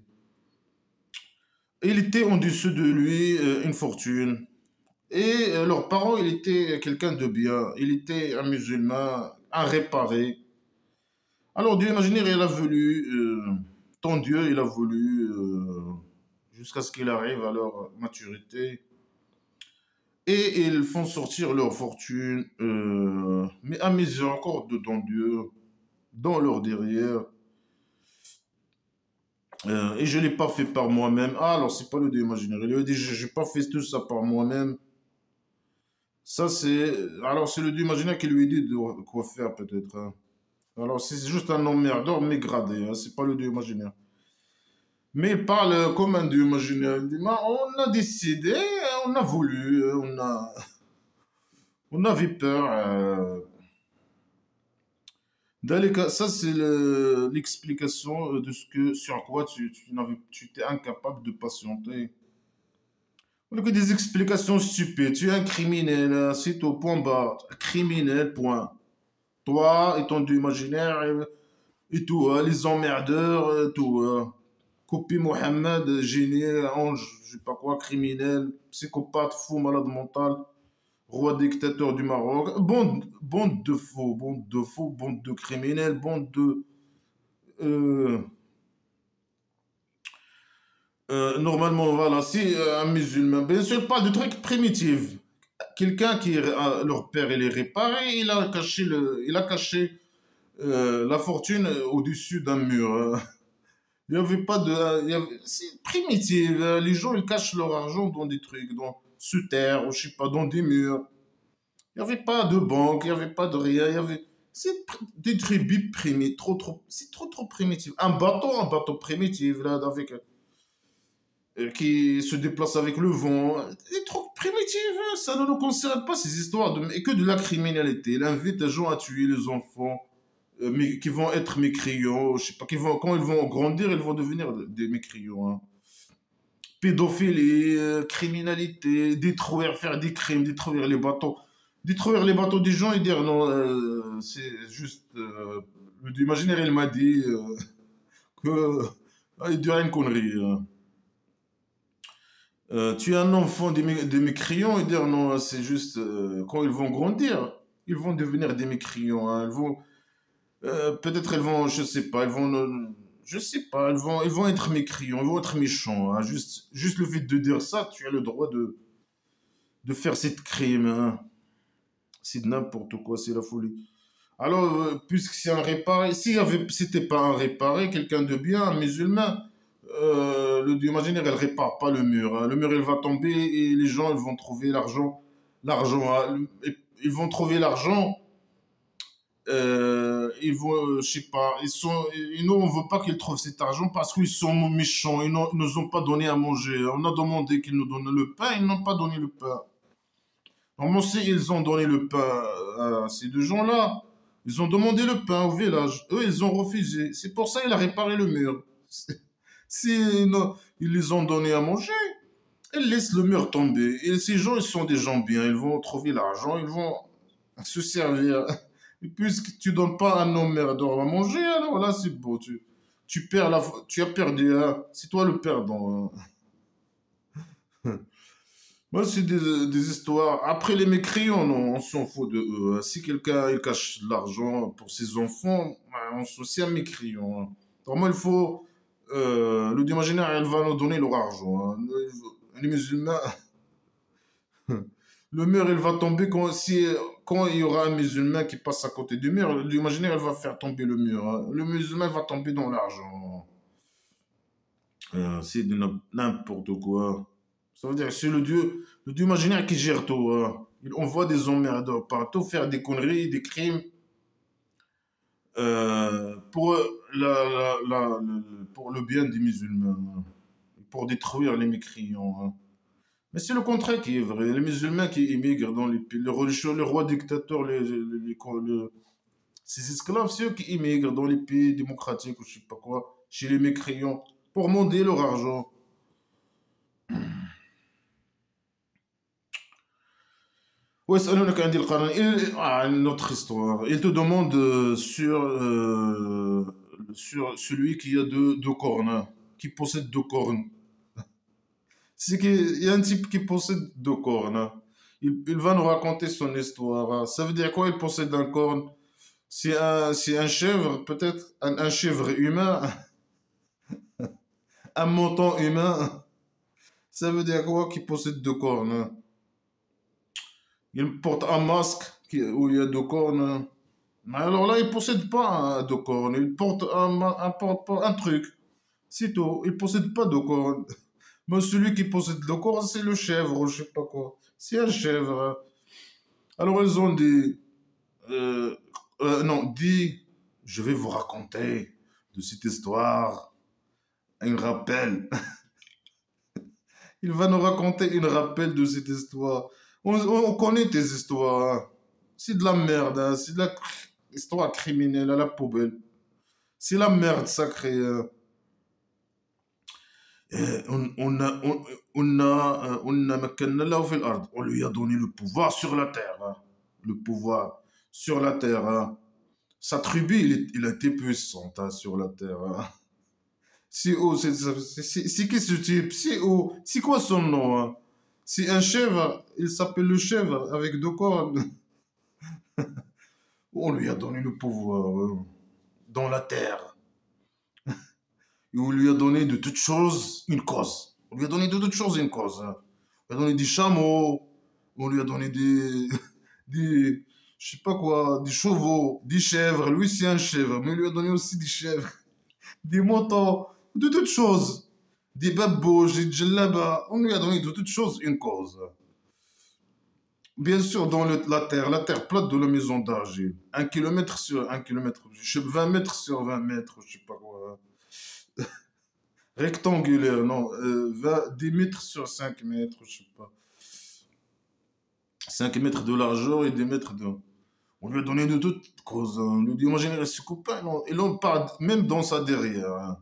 Il était en dessous de lui une fortune. Et leurs parents, il était quelqu'un de bien. Il était un musulman, un réparé. Alors, Dieu imaginaire, il a voulu, ton Dieu, il a voulu, jusqu'à ce qu'il arrive à leur maturité, et ils font sortir leur fortune, mais à miséricorde de ton Dieu, dans leur derrière. Et je ne l'ai pas fait par moi-même. Ah, alors, c'est pas le Dieu imaginaire. Il lui a dit, je n'ai pas fait tout ça par moi-même. Ça, c'est. Alors, c'est le Dieu imaginaire qui lui dit de quoi faire, peut-être, hein. Alors, c'est juste un emmerdeur, mais gradé, hein, c'est pas le Dieu imaginaire. Mais il parle comme un Dieu imaginaire. Il dit, on a décidé, on a voulu, on avait peur. Dans les cas, ça, c'est l'explication de ce que, sur quoi tu étais incapable de patienter. On a que des explications stupides. Tu es un criminel, c'est au point bas. Criminel, point. Toi et ton Dieu imaginaire et tout, les emmerdeurs, tout. Copie Mohamed, génie, ange, je sais pas quoi, criminel, psychopathe, fou, malade mental, roi dictateur du Maroc. Bande de faux, bande de faux, bande de criminels, bande de. euh, Normalement, voilà, si un musulman, bien sûr, pas de trucs primitifs. Quelqu'un qui, leur père, il est réparé, il a caché la fortune au-dessus d'un mur, hein. Il n'y avait pas de. C'est primitif, hein. Les gens, ils cachent leur argent dans des trucs, sous terre, ou je sais pas, dans des murs. Il n'y avait pas de banque, il n'y avait pas de rien. Des tribus primitives, c'est trop primitif. Un bateau primitif, là, qui se déplace avec le vent. C'est trop primitif, hein. Ça ne nous concerne pas, ces histoires, et que de la criminalité. Il invite les gens à tuer les enfants mais qui vont être mécréants, je sais pas, quand ils vont grandir, ils vont devenir des mécréants, hein. Pédophilie, criminalité, détruire, faire des crimes, détruire les bateaux. Détruire les bateaux des gens et dire non, c'est juste. L'imaginaire, il m'a dit que. Il dirait une connerie, hein. Tu es un enfant des mécréants et dire non, c'est juste. Quand ils vont grandir, ils vont devenir des mécréants, hein. Peut-être elles vont, je sais pas, je sais pas, ils vont être mécréants, ils vont être méchants, hein. Juste le fait de dire ça, tu as le droit de faire cette crime, hein. C'est n'importe quoi, c'est la folie. Alors, puisque c'est un réparé, c'était pas un réparé, quelqu'un de bien, un musulman, le Dieu imaginaire, elle répare pas le mur, hein. Le mur, il va tomber et les gens, ils vont trouver l'argent, hein. Ils vont trouver l'argent. Ils vont, je sais pas, et nous on veut pas qu'ils trouvent cet argent parce qu'ils sont méchants, ils nous ont pas donné à manger. On a demandé qu'ils nous donnent le pain, ils n'ont pas donné le pain. Normalement, si ils ont donné le pain à ces deux gens-là, ils ont demandé le pain au village. Eux, ils ont refusé. C'est pour ça qu'il a réparé le mur. Si non, ils les ont donné à manger, ils laissent le mur tomber. Et ces gens, ils sont des gens bien, ils vont trouver l'argent, ils vont se servir. Et puisque tu donnes pas un emmerdeur à manger, alors là, c'est beau. Tu as perdu, hein. C'est toi le perdant, hein. Moi, c'est des histoires. Après, les mécréants, non, on s'en fout de eux, hein. Si quelqu'un il cache de l'argent pour ses enfants, on c'est un mécréant, hein. Normalement, il faut. Le imaginaire, elle va nous donner leur argent, hein. Les musulmans. Le mur, il va tomber quand il y aura un musulman qui passe à côté du mur. L'imaginaire, elle va faire tomber le mur, hein. Le musulman va tomber dans l'argent. C'est de n'importe quoi. Ça veut dire que c'est le dieu imaginaire qui gère tout, hein. Il envoie des emmerdeurs partout, faire des conneries, des crimes, pour, pour le bien des musulmans, hein, pour détruire les mécréants, hein. Mais c'est le contraire qui est vrai. Les musulmans qui immigrent dans les pays, le religieux, le roi dictateur, ces esclaves, c'est eux qui immigrent dans les pays démocratiques ou je sais pas quoi, chez les mécréants, pour monter leur argent. Ouais, c'est une autre histoire. Il te demande sur celui qui a deux cornes, hein, qui possède deux cornes. C'est qu'il y a un type qui possède deux cornes, hein. Il va nous raconter son histoire, hein. Ça veut dire quoi, il possède un corne? C'est un chèvre, peut-être un chèvre humain, un mouton humain. Ça veut dire quoi qu'il possède deux cornes, hein? Il porte un masque où il y a deux cornes, hein. Mais alors là, il possède pas deux cornes. Il porte un truc. C'est tout. Il possède pas deux cornes. Mais celui qui possède deux cornes, c'est le chèvre, je sais pas quoi. C'est un chèvre, hein. Alors ils ont dit, non, dit, je vais vous raconter de cette histoire un rappel. Il va nous raconter une rappel de cette histoire. On connaît tes histoires, hein. C'est de la merde, hein. C'est de la histoire criminelle à la poubelle. C'est la merde sacrée, hein. On lui a donné le pouvoir sur la terre, hein. Le pouvoir sur la terre, hein. Sa tribu, il a été puissant, hein, sur la terre, hein. C'est qui ce type? C'est quoi son nom, hein? C'est un chèvre. Il s'appelle le chèvre avec deux cornes. On lui a donné le pouvoir, dans la terre. Et on lui a donné de toutes choses une cause. On lui a donné de toutes choses une cause, hein. On lui a donné des chameaux. On lui a donné des, je sais pas quoi, des chevaux, des chèvres. Lui, c'est un chèvre. Mais on lui a donné aussi des chèvres, des moutons, de toutes choses. Des babouches, des djellabas. On lui a donné de toutes choses une cause. Bien sûr, dans la terre plate de la maison d'argile. 1 kilomètre sur 1 kilomètre. 20 mètres sur 20 mètres, je sais pas quoi. Rectangulaire, non. 10 mètres sur 5 mètres, je sais pas. 5 mètres de largeur et des mètres de... On lui a donné de toutes causes, hein. On lui a dit, imaginez ses copains, il en parle même dans sa derrière, hein.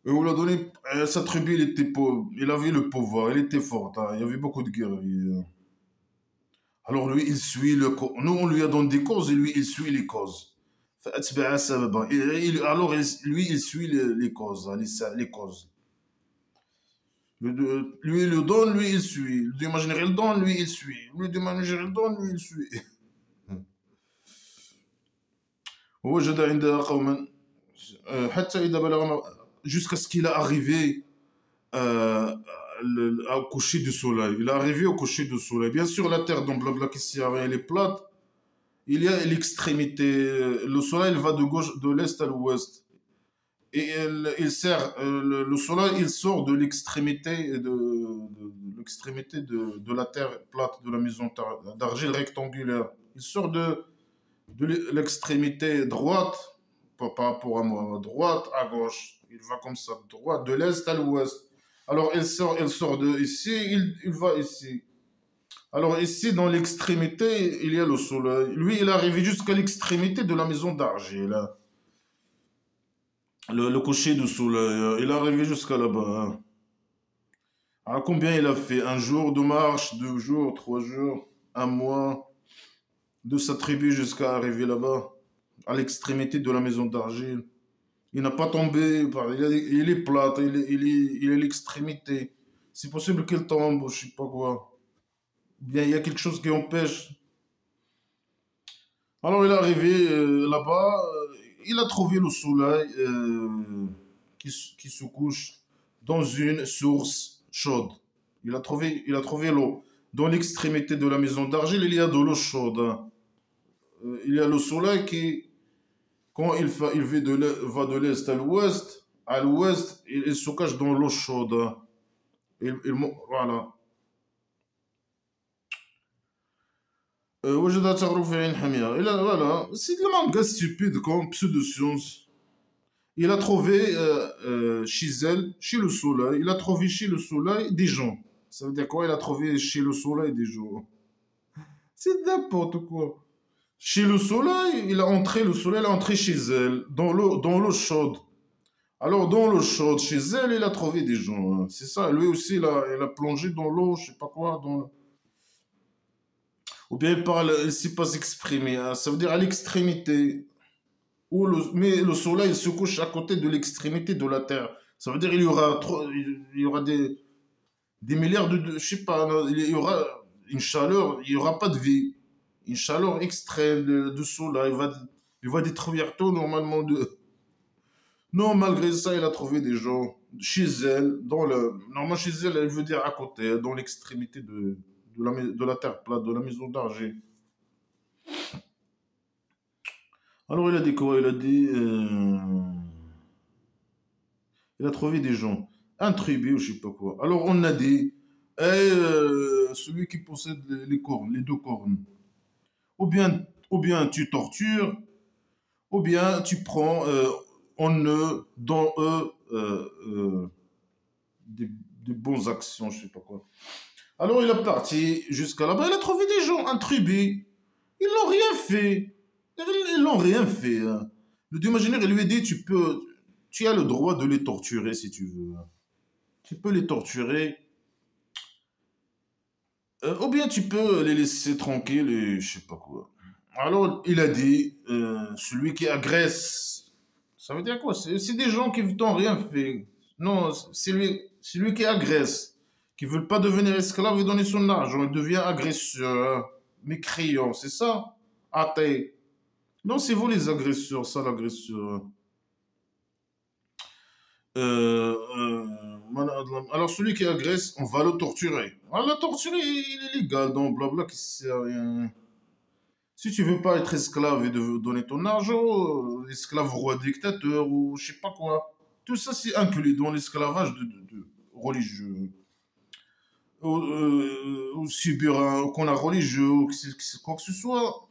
Et on lui a donné, sa tribu, il était pauvre, il avait le pouvoir, il était fort, hein. Il y avait beaucoup de guerriers, hein. Alors lui, il suit nous, on lui a donné des causes et lui, il suit les causes. فأتبع سببا. Alors, lui, il suit les causes, hein, les causes. Lui, il le donne, lui, il suit. Le imaginaire, il donne, lui, il suit. Lui, imaginaire, il donne, lui, il suit. ووجد عندها قوما حتى إذا بلغ jusqu'à ce qu'il est arrivé au coucher du soleil. Il est arrivé au coucher du soleil. Bien sûr, la terre dans Blabla qui s'y elle est plate. Il y a l'extrémité. Le soleil il va de gauche, de l'est à l'ouest. Et le soleil, il sort de l'extrémité de la terre plate de la maison d'argile rectangulaire. Il sort de l'extrémité droite, par rapport à moi, droite à gauche. Il va comme ça, droite, de l'est à l'ouest. Alors il sort de ici, il va ici. Alors ici, dans l'extrémité, il y a le soleil. Lui, il est arrivé jusqu'à l'extrémité de la maison d'argile, hein. Le coucher du soleil, il est arrivé jusqu'à là-bas, hein. Alors combien il a fait? Un jour de marche, 2 jours, 3 jours, un mois, de sa tribu jusqu'à arriver là-bas, à l'extrémité de la maison d'argile. Il n'a pas tombé, il est plat, il est à l'extrémité. C'est possible qu'il tombe, ou je sais pas quoi. Bien, il y a quelque chose qui empêche. Alors il est arrivé là-bas, il a trouvé le soleil qui se couche dans une source chaude. Il a trouvé l'eau dans l'extrémité de la maison d'argile, il y a de l'eau chaude. Il y a le soleil qui, quand il va de l'est à l'ouest, il se cache dans l'eau chaude. Voilà. وجد ثغره في عين حمياء. Voilà. C'est le manga stupide comme pseudo-science. Il a trouvé chez elle, chez le soleil, il a trouvé chez le soleil des gens. Ça veut dire quoi? Il a trouvé chez le soleil des gens. C'est n'importe quoi. Chez le soleil, le soleil est entré chez elle, dans l'eau chaude. Alors, dans l'eau chaude, chez elle, il a trouvé des gens. C'est ça, lui aussi, il a plongé dans l'eau, je sais pas quoi, ou bien il parle, il ne sait pas s'exprimer. Hein. Ça veut dire à l'extrémité. Mais le soleil se couche à côté de l'extrémité de la Terre. Ça veut dire il y aura des milliards je sais pas, non, il y aura une chaleur, il n'y aura pas de vie. Une chaleur extrême de soleil. Il va détruire tout normalement. Non, malgré ça, il a trouvé des gens chez elle, normalement chez elle, elle veut dire à côté, dans l'extrémité de la terre plate, de la maison d'argile. Alors il a dit quoi? Il a trouvé des gens, un tribu ou je sais pas quoi. Alors on a dit, celui qui possède les cornes, les deux cornes, ou bien tu tortures, ou bien tu prends en eux, dans eux, des bonnes actions, je sais pas quoi. Alors il est parti jusqu'à là-bas, il a trouvé des gens, un tribu. Ils n'ont rien fait. Ils n'ont rien fait. Hein. Le dieu imaginaire, il lui a dit, tu as le droit de les torturer si tu veux. Tu peux les torturer. Ou bien tu peux les laisser tranquilles et je sais pas quoi. Alors il a dit, celui qui agresse, ça veut dire quoi? C'est des gens qui n'ont rien fait. Non, c'est lui qui agresse, qui ne veut pas devenir esclave et donner son argent. Il devient agresseur, mécréant, c'est ça? Athée. Non, c'est vous les agresseurs, ça l'agresseur. Alors celui qui agresse, on va le torturer. On va le torturer, il est légal, donc blabla, qui sert à rien. Si tu veux pas être esclave et de donner ton argent, esclave roi dictateur ou je sais pas quoi, tout ça c'est inclus dans l'esclavage de religieux. Ou subir un connard religieux, ou quoi que ce soit.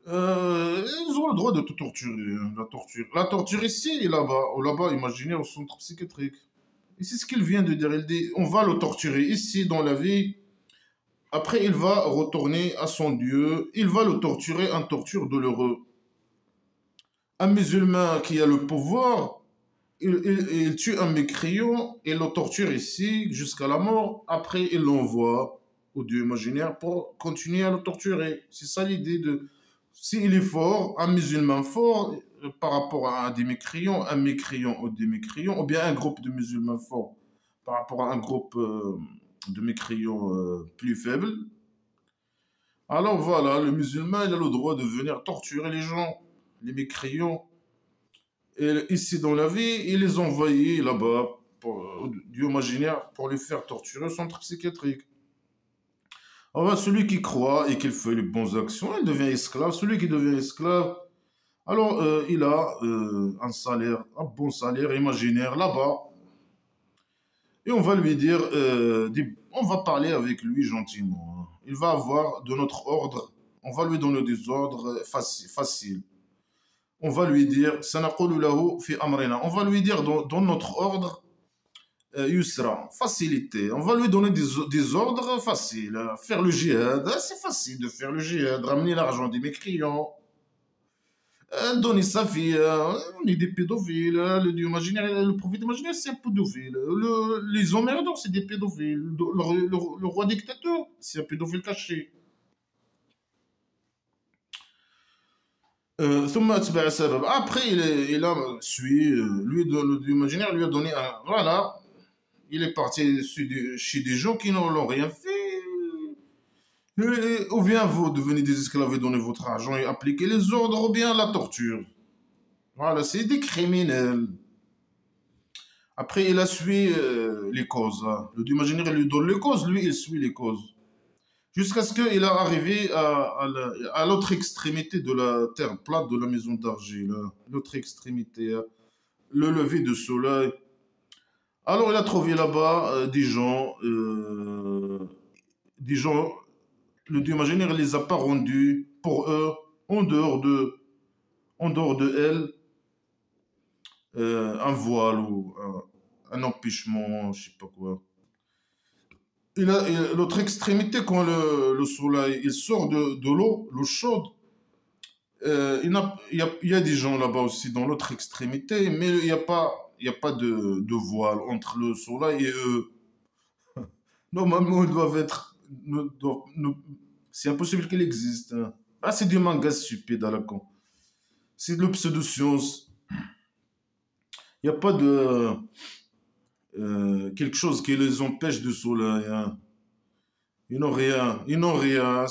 Ils ont le droit de te torturer, hein, la torture. La torture ici et là-bas. Ou là-bas, imaginez, au centre psychiatrique. Et c'est ce qu'il vient de dire. Il dit, on va le torturer ici dans la vie. Après, il va retourner à son Dieu. Il va le torturer en torture douloureuse. Un musulman qui a le pouvoir, il tue un mécréant et le torture ici jusqu'à la mort. Après, il l'envoie au Dieu imaginaire pour continuer à le torturer. C'est ça l'idée de... S'il est fort, un musulman fort par rapport à des mécréants, un mécréant ou des mécréants, ou bien un groupe de musulmans forts par rapport à un groupe de mécréants plus faibles. Alors voilà, le musulman, il a le droit de venir torturer les gens, les mécréants. Et ici dans la vie, il les envoyait là-bas, Dieu imaginaire, pour les faire torturer au centre psychiatrique. Alors, celui qui croit et qu'il fait les bonnes actions, il devient esclave. Celui qui devient esclave, alors il a un salaire, un bon salaire imaginaire là-bas. Et on va lui dire, on va parler avec lui gentiment. Hein. Il va avoir de notre ordre, on va lui donner des ordres faciles. On va lui dire, sanaqulu lahu fi amrina. On va lui dire dans notre ordre, Yusra, facilité. On va lui donner des ordres faciles. Faire le djihad, c'est facile de faire le djihad. Ramener l'argent des mécréants. Donner sa fille. On est des pédophiles. Le dieu imaginaire, le prophète imaginaire, c'est un pédophile. Les emmerdants, c'est des pédophiles. Le roi dictateur, c'est un pédophile caché. Après, il a suivi, lui, le dieu imaginaire lui a donné un. Voilà. Il est parti chez des gens qui n'ont rien fait. Ou bien vous devenez des esclaves et donnez votre argent et appliquez les ordres, ou bien la torture. Voilà, c'est des criminels. Après, il a suivi les causes, hein. Le Dieu imaginaire, il lui donne les causes, lui, il suit les causes. Jusqu'à ce qu'il est arrivé à l'autre extrémité de la terre plate de la maison d'argile, hein. L'autre extrémité, hein. Le lever de soleil. Alors, il a trouvé là-bas des gens, le Dieu imaginaire ne les a pas rendus pour eux, en dehors en dehors de elle, un voile ou un empêchement, je sais pas quoi. Et l'autre extrémité, quand le soleil il sort de l'eau chaude, il y a des gens là-bas aussi dans l'autre extrémité, mais il y a pas de voile entre le soleil et eux. Normalement, ils doivent être. C'est impossible qu'il existe, hein. Ah, c'est du manga stupide à la con. C'est de la pseudo-science. Il n'y a pas de quelque chose qui les empêche de soleil, hein. Ils n'ont rien. Ils n'ont rien.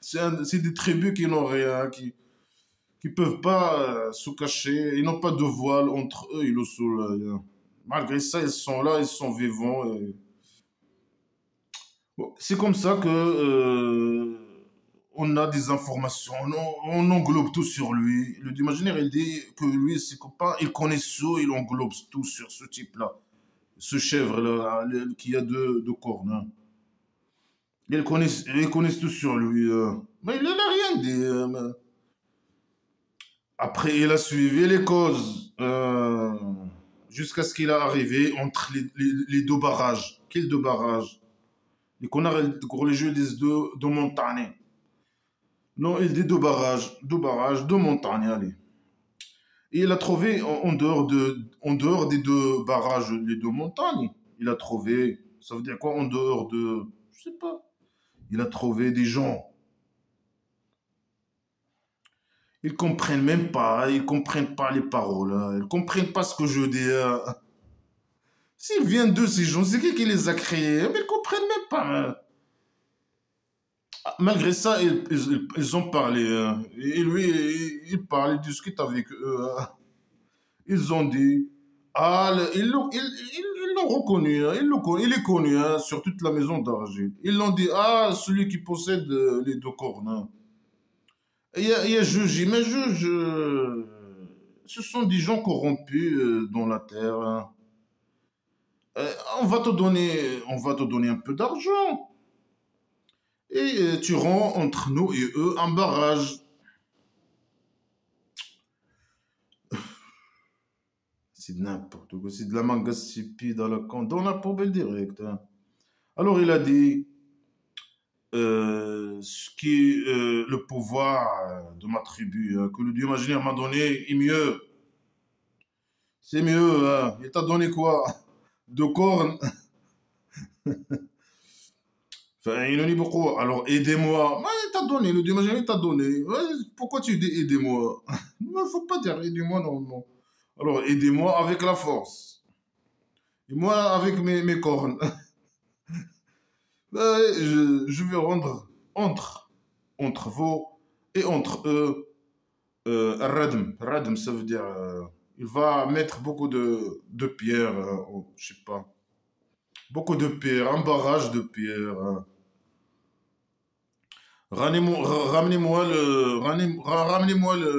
C'est des tribus qui n'ont rien, qui peuvent pas se cacher. Ils n'ont pas de voile entre eux et le soleil, hein. Malgré ça, ils sont là, ils sont vivants. Bon, c'est comme ça que on a des informations, on englobe tout sur lui. Le imaginaire, il dit que lui, ses copains, il connaît tout, il englobe tout sur ce type-là. Ce chèvre-là, qui a deux cornes, hein. Ils connaissent tout sur lui. Mais il n'a rien dit. Mais après, il a suivi les causes jusqu'à ce qu'il est arrivé entre les deux barrages. Quels deux barrages? Les connards religieux disent deux montagnes. Non, il dit deux barrages, deux montagnes, allez. Et il a trouvé en dehors des deux barrages, les deux montagnes, il a trouvé, ça veut dire quoi en dehors de, je sais pas, il a trouvé des gens. Ils comprennent même pas, ils comprennent pas les paroles, hein. Ils comprennent pas ce que je dis, hein. S'ils viennent de ces gens, c'est qui les a créés? Mais ils comprennent même pas, hein. Malgré ça, ils ont parlé, hein. Et lui, il parle, il discute avec eux, hein. Ils ont dit, ah, ils l'ont reconnu, hein. Il est connu, hein, sur toute la maison d'argile. Ils l'ont dit, ah, celui qui possède les deux cornes, hein. Il y a Juji, mais ce sont des gens corrompus dans la terre, hein. Euh, on va te donner un peu d'argent. Et tu rends entre nous et eux un barrage. C'est n'importe quoi, c'est de la manga stupide à la con, dans la poubelle directe, hein. Alors il a dit, ce qui est le pouvoir de ma tribu, que le dieu imaginaire m'a donné est mieux. C'est mieux, hein. Il t'a donné quoi? Deux cornes. Enfin, il en dit beaucoup. Alors aidez-moi. Ouais, il t'a donné, le dieu imaginaire il t'a donné. Ouais, pourquoi tu dis aidez-moi? Il ne faut pas dire aidez-moi normalement. Alors aidez-moi avec la force. Et moi avec mes cornes. Ouais, je vais rendre entre vous et entre eux Radm. Radm, ça veut dire il va mettre beaucoup de pierres, je sais pas, beaucoup de pierres, un barrage de pierres, hein. Ramenez-moi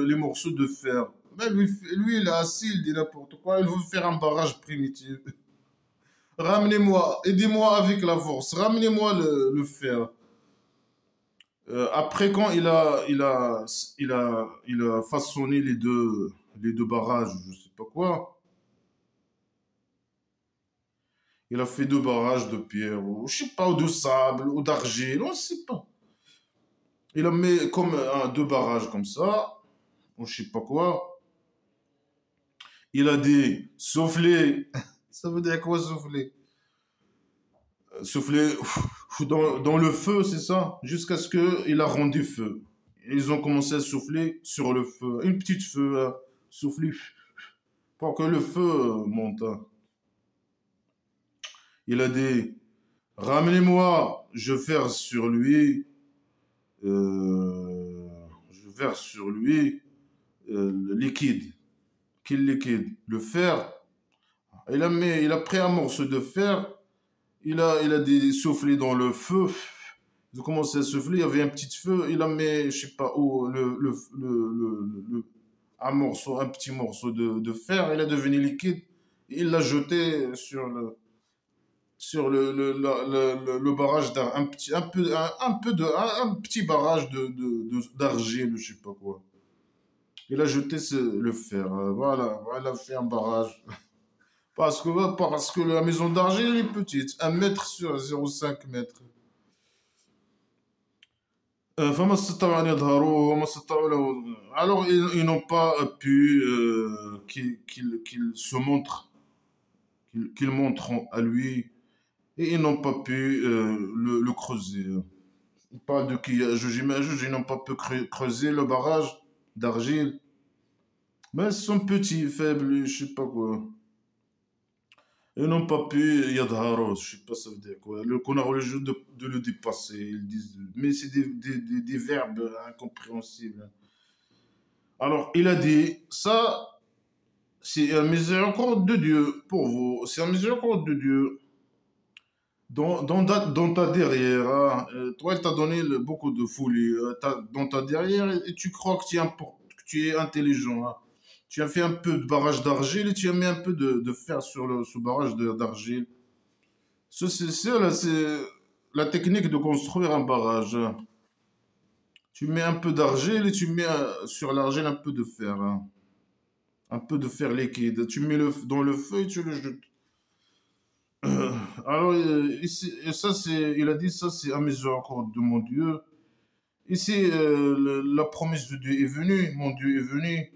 les morceaux de fer. Mais lui, il est assis, il dit n'importe quoi. Il veut faire un barrage primitif. Ramenez-moi, aidez-moi avec la force. Ramenez-moi le fer. Après, quand il a façonné les deux barrages, je sais pas quoi, il a fait deux barrages de pierre, ou je sais pas, ou de sable, ou d'argile, on sait pas. Il a mis comme deux barrages comme ça, ou je sais pas quoi. Il a dit souffler. Ça veut dire quoi souffler? Souffler dans le feu, c'est ça? Jusqu'à ce qu'il a rendu feu. Ils ont commencé à souffler sur le feu. Une petite feu, hein. Souffler pour que le feu monte, hein. Il a dit, ramenez-moi, je verse sur lui le liquide. Quel liquide? Le fer. Il a pris un morceau de fer, il a soufflé dans le feu. Ils ont commencé à souffler, il y avait un petit feu, il a mis, je sais pas où, un petit morceau de fer, il est devenu liquide, et il l'a jeté sur le barrage un petit barrage d'argile, je sais pas quoi. Il a jeté le fer, voilà, il a fait un barrage. Parce que la maison d'argile est petite, 1 mètre sur 0,5 mètres. فما استطاعوا أن يظهروا وما استطاعوا له. Alors ils n'ont pas pu qu'il se montre, qu'il montre à lui, et ils n'ont pas pu le creuser. Il parle de qui j'imagine, ils n'ont pas pu creuser le barrage d'argile. Mais ils sont petits, faibles, je sais pas quoi. Ils n'ont pas pu Yadharos, je sais pas ça veut dire quoi. Qu'on a religieux de le dépasser, ils disent. Mais c'est des verbes incompréhensibles. Alors, il a dit, ça, c'est un miséricorde de Dieu pour vous. C'est un miséricorde de Dieu dans ta derrière. Hein. Toi, il t'a donné beaucoup de folie. Dans ta derrière, et tu crois que que tu es intelligent. Hein. Tu as fait un peu de barrage d'argile et tu as mis un peu de fer sur ce barrage d'argile. C'est la technique de construire un barrage. Tu mets un peu d'argile et tu mets sur l'argile un peu de fer. Hein. Un peu de fer liquide. Tu mets dans le feu et tu le jettes. Alors, et ça, il a dit ça, c'est à miséricorde de mon Dieu. Ici, la promesse de Dieu est venue, mon Dieu est venu.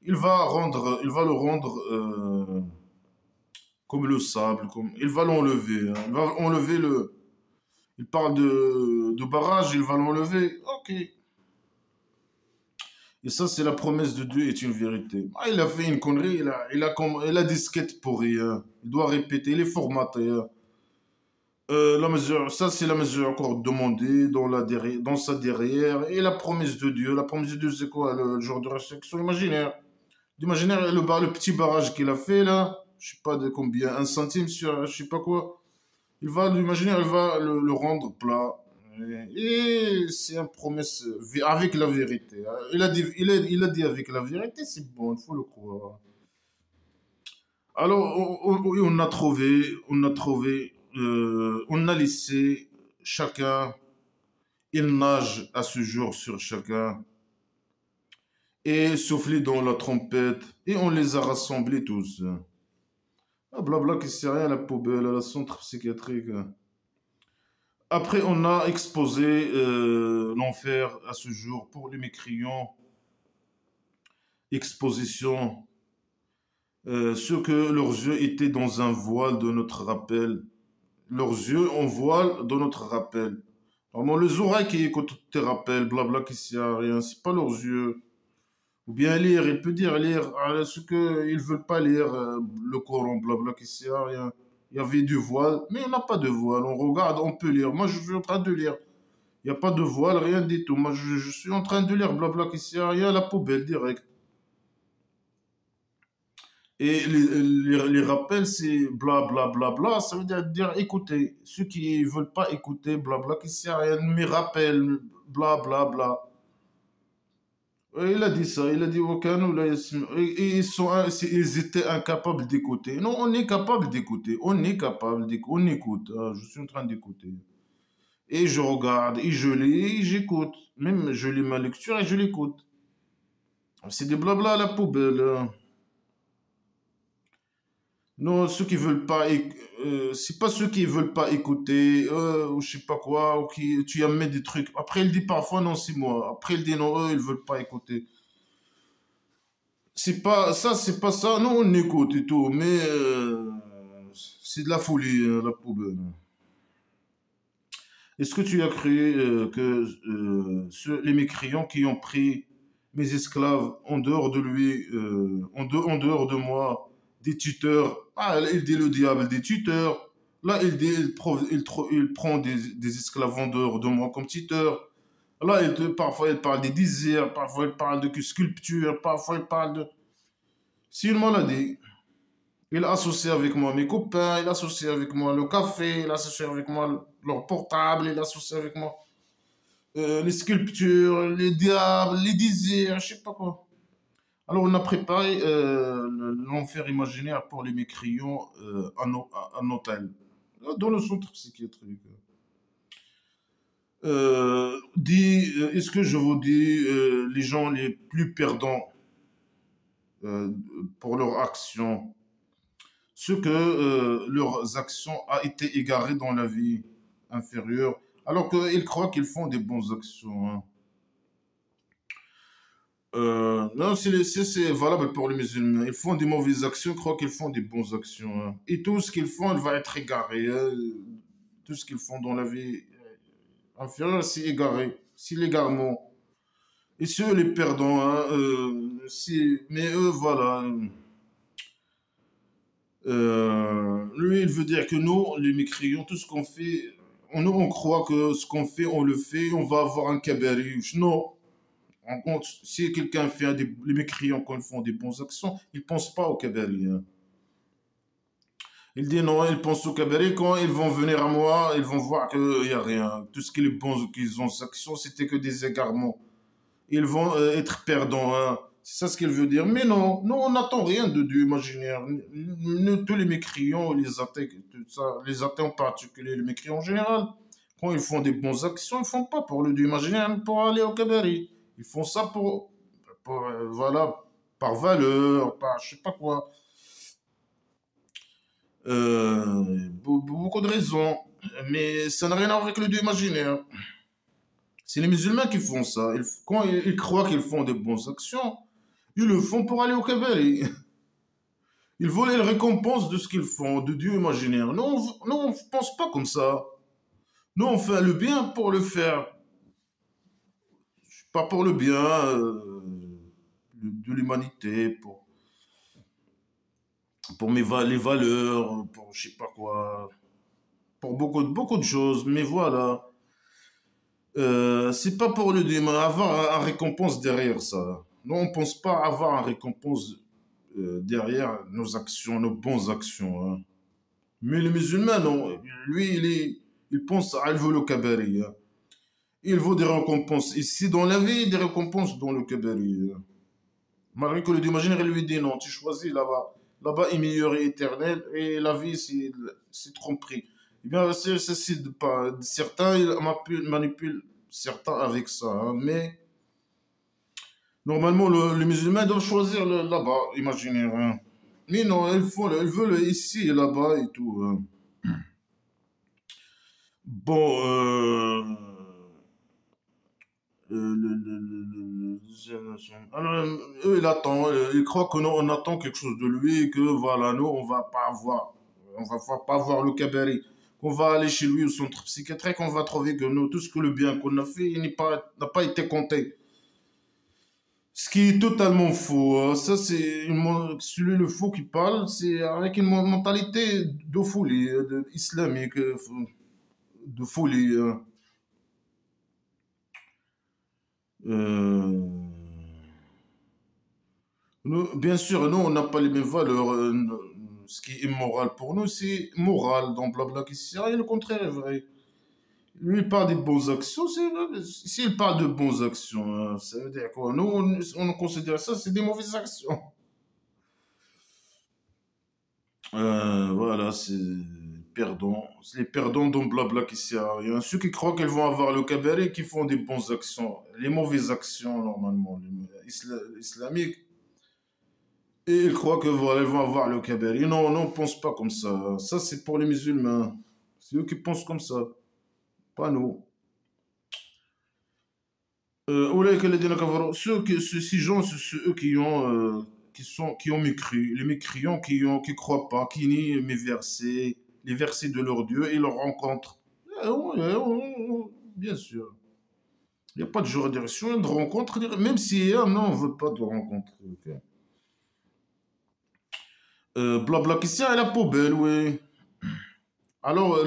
Il va le rendre comme le sable, il va l'enlever. Hein. Il va enlever il parle de barrage, il va l'enlever. Ok. Et ça, c'est la promesse de Dieu est une vérité. Ah, il a fait une connerie, il a des skates pourris. Hein. Il doit répéter, il est formaté. Hein. La mesure, ça, c'est la mesure encore demandée dans sa derrière. Et la promesse de Dieu. La promesse de Dieu, c'est quoi? Le genre de réflexion imaginaire. L'imaginaire, le petit barrage qu'il a fait là, je sais pas de combien, 1 centime sur je sais pas quoi. L'imaginaire, il va le rendre plat. Et c'est une promesse avec la vérité. Hein. Il a dit avec la vérité, c'est bon, il faut le croire. Alors, on a laissé chacun, il nage à ce jour sur chacun, et soufflé dans la trompette, et on les a rassemblés tous. Ah, blabla, qui sert à rien, la poubelle, à la centre psychiatrique. Après, on a exposé l'enfer à ce jour pour les mécréants. Exposition. Ceux que leurs yeux étaient dans un voile de notre rappel. Leurs yeux en voile de notre rappel. Vraiment, les oreilles qui écoutent tes rappels, blabla, qui sert à rien, c'est pas leurs yeux. Ou bien lire, il peut dire lire ce qu'ils ne veulent pas lire, le Coran, blabla, qui sert à rien. Il y avait du voile, mais on n'a pas de voile. On regarde, on peut lire. Moi, je suis en train de lire. Il n'y a pas de voile, rien du tout. Moi, je suis en train de lire, blabla, qui sert à rien, la poubelle, direct. Et les rappels, c'est bla bla bla bla, ça veut dire écouter. Ceux qui ne veulent pas écouter, blabla, qui sert à rien, mes rappels, bla bla bla. Il a dit ça, il a dit aucun ou là, et ils étaient incapables d'écouter. Non, on est capable d'écouter, on est capable d'écouter, on écoute. Ah, je suis en train d'écouter. Et je regarde, et je lis, et j'écoute. Même je lis ma lecture et je l'écoute. C'est des blabla à la poubelle. Hein. Non, ceux qui veulent pas, c'est pas ceux qui veulent pas écouter, ou je sais pas quoi, ou qui, tu y mets des trucs. Après, il dit parfois non, c'est moi. Après, il dit non, eux, ils veulent pas écouter. C'est pas ça. Non, on écoute et tout, mais c'est de la folie, la poubelle. Est-ce que tu as cru que les mécréants qui ont pris mes esclaves en dehors de lui, en dehors de moi, des tuteurs, ah, il dit le diable des tuteurs, là il dit, il prend des esclaves en dehors de moi comme tuteurs, là parfois il parle des désirs, parfois il parle de sculpture, parfois il parle de... C'est une maladie. Il associe avec moi mes copains, il associe avec moi le café, il associe avec moi leur portable, il associe avec moi les sculptures, les diables, les désirs, je sais pas quoi. Alors, on a préparé l'enfer imaginaire pour les mécréants un hôtel, dans le centre psychiatrique. Est-ce que je vous dis, les gens les plus perdants euh, pour leurs actions, ceux que leurs actions a été égarées dans la vie inférieure, alors qu'ils croient qu'ils font des bonnes actions, hein. Non, c'est valable pour les musulmans. Ils font des mauvaises actions, ils croient qu'ils font des bonnes actions, hein. Et tout ce qu'ils font, il va être égaré, hein. Tout ce qu'ils font dans la vie inférieure, c'est égaré. C'est l'égarement. Et ceux, les perdants, hein, mais eux, voilà. Lui, il veut dire que nous, les mécréants, tout ce qu'on fait, on croit que ce qu'on fait, on le fait, on va avoir un cabaret. Non. En compte, si quelqu'un fait les mécréants quand ils font des bonnes actions, ils ne pensent pas au cabaret, hein. Il dit non, ils pensent au cabaret quand ils vont venir à moi, ils vont voir qu'il n'y a rien. Tout ce qui est bon qu'ils ont actions, c'était que des égarements. Ils vont être perdants, hein. C'est ça ce qu'il veut dire. Mais non, non, on n'attend rien de Dieu imaginaire. Nous, tous les mécréants, les athées, tout ça, les athées en particulier, les mécréants en général, quand ils font des bonnes actions, ils ne font pas pour le Dieu imaginaire, mais pour aller au cabaret. Ils font ça voilà, par valeur, par je sais pas quoi. Beaucoup de raisons. Mais ça n'a rien à voir avec le Dieu imaginaire. C'est les musulmans qui font ça. Quand ils croient qu'ils font des bonnes actions, ils le font pour aller au cabaret. Ils veulent les récompenses de ce qu'ils font, de Dieu imaginaire. Non, non, on ne pense pas comme ça. Nous, on fait le bien pour le faire, pas pour le bien de l'humanité, pour les valeurs, pour je sais pas quoi, pour beaucoup de choses. Mais voilà, c'est pas pour le Dieu, mais avoir un récompense derrière ça. Non, on pense pas avoir un récompense derrière nos actions, nos bonnes actions, hein. Mais le musulman, non. Lui, il pense à il veut le cabaret, hein. Il veut des récompenses ici dans la vie, des récompenses dans le cabaret, hein. Malgré que le Dieu imaginaire lui dit non, tu choisis là-bas. Là-bas est meilleur et éternel, et la vie, c'est tromperie. Eh bien, pas. Certains ils manipulent certains avec ça, hein. Mais normalement, le musulman doit choisir là-bas, imaginaire, hein. Mais non, il veut le ici et là-bas et tout, hein. Bon, alors, eux, ils croient que nous, on attend quelque chose de lui, et que voilà, nous, on va pas voir le cabaret. On va aller chez lui au centre psychiatrique, on va trouver que nous, tout ce que le bien qu'on a fait, n'a pas été compté. Ce qui est totalement faux, hein. Ça, celui le faux qui parle, c'est avec une mentalité de folie, islamique, de folie, hein. Euh, bien sûr, nous, on n'a pas les mêmes valeurs. Ce qui est immoral pour nous, c'est moral. Dans Blabla qui sert, et le contraire est vrai. Lui, il parle des bonnes actions. S'il parle de bonnes actions, hein, ça veut dire quoi? Nous, on considère ça, c'est des mauvaises actions. Voilà, c'est perdants. C'est les perdants dans Blabla qui sert à rien. Ceux qui croient qu'ils vont avoir le cabaret, qui font des bonnes actions. Les mauvaises actions, normalement, islamiques. Et ils croient que voilà, ils vont avoir le cabaret. Non, non, on ne pense pas comme ça. Ça, c'est pour les musulmans. C'est eux qui pensent comme ça, pas nous. أولئك الذين كفروا. Ces gens, c'est eux qui ont mécru. Les mécréants qui croient pas, qui nient mes versets, les versets de leur Dieu et leur rencontre. Ouais, bien sûr. Il n'y a pas de jour de direction, de rencontre. Même si, non, on ne veut pas de rencontre. Ok. Blabla Christian est la poubelle, oui. Alors,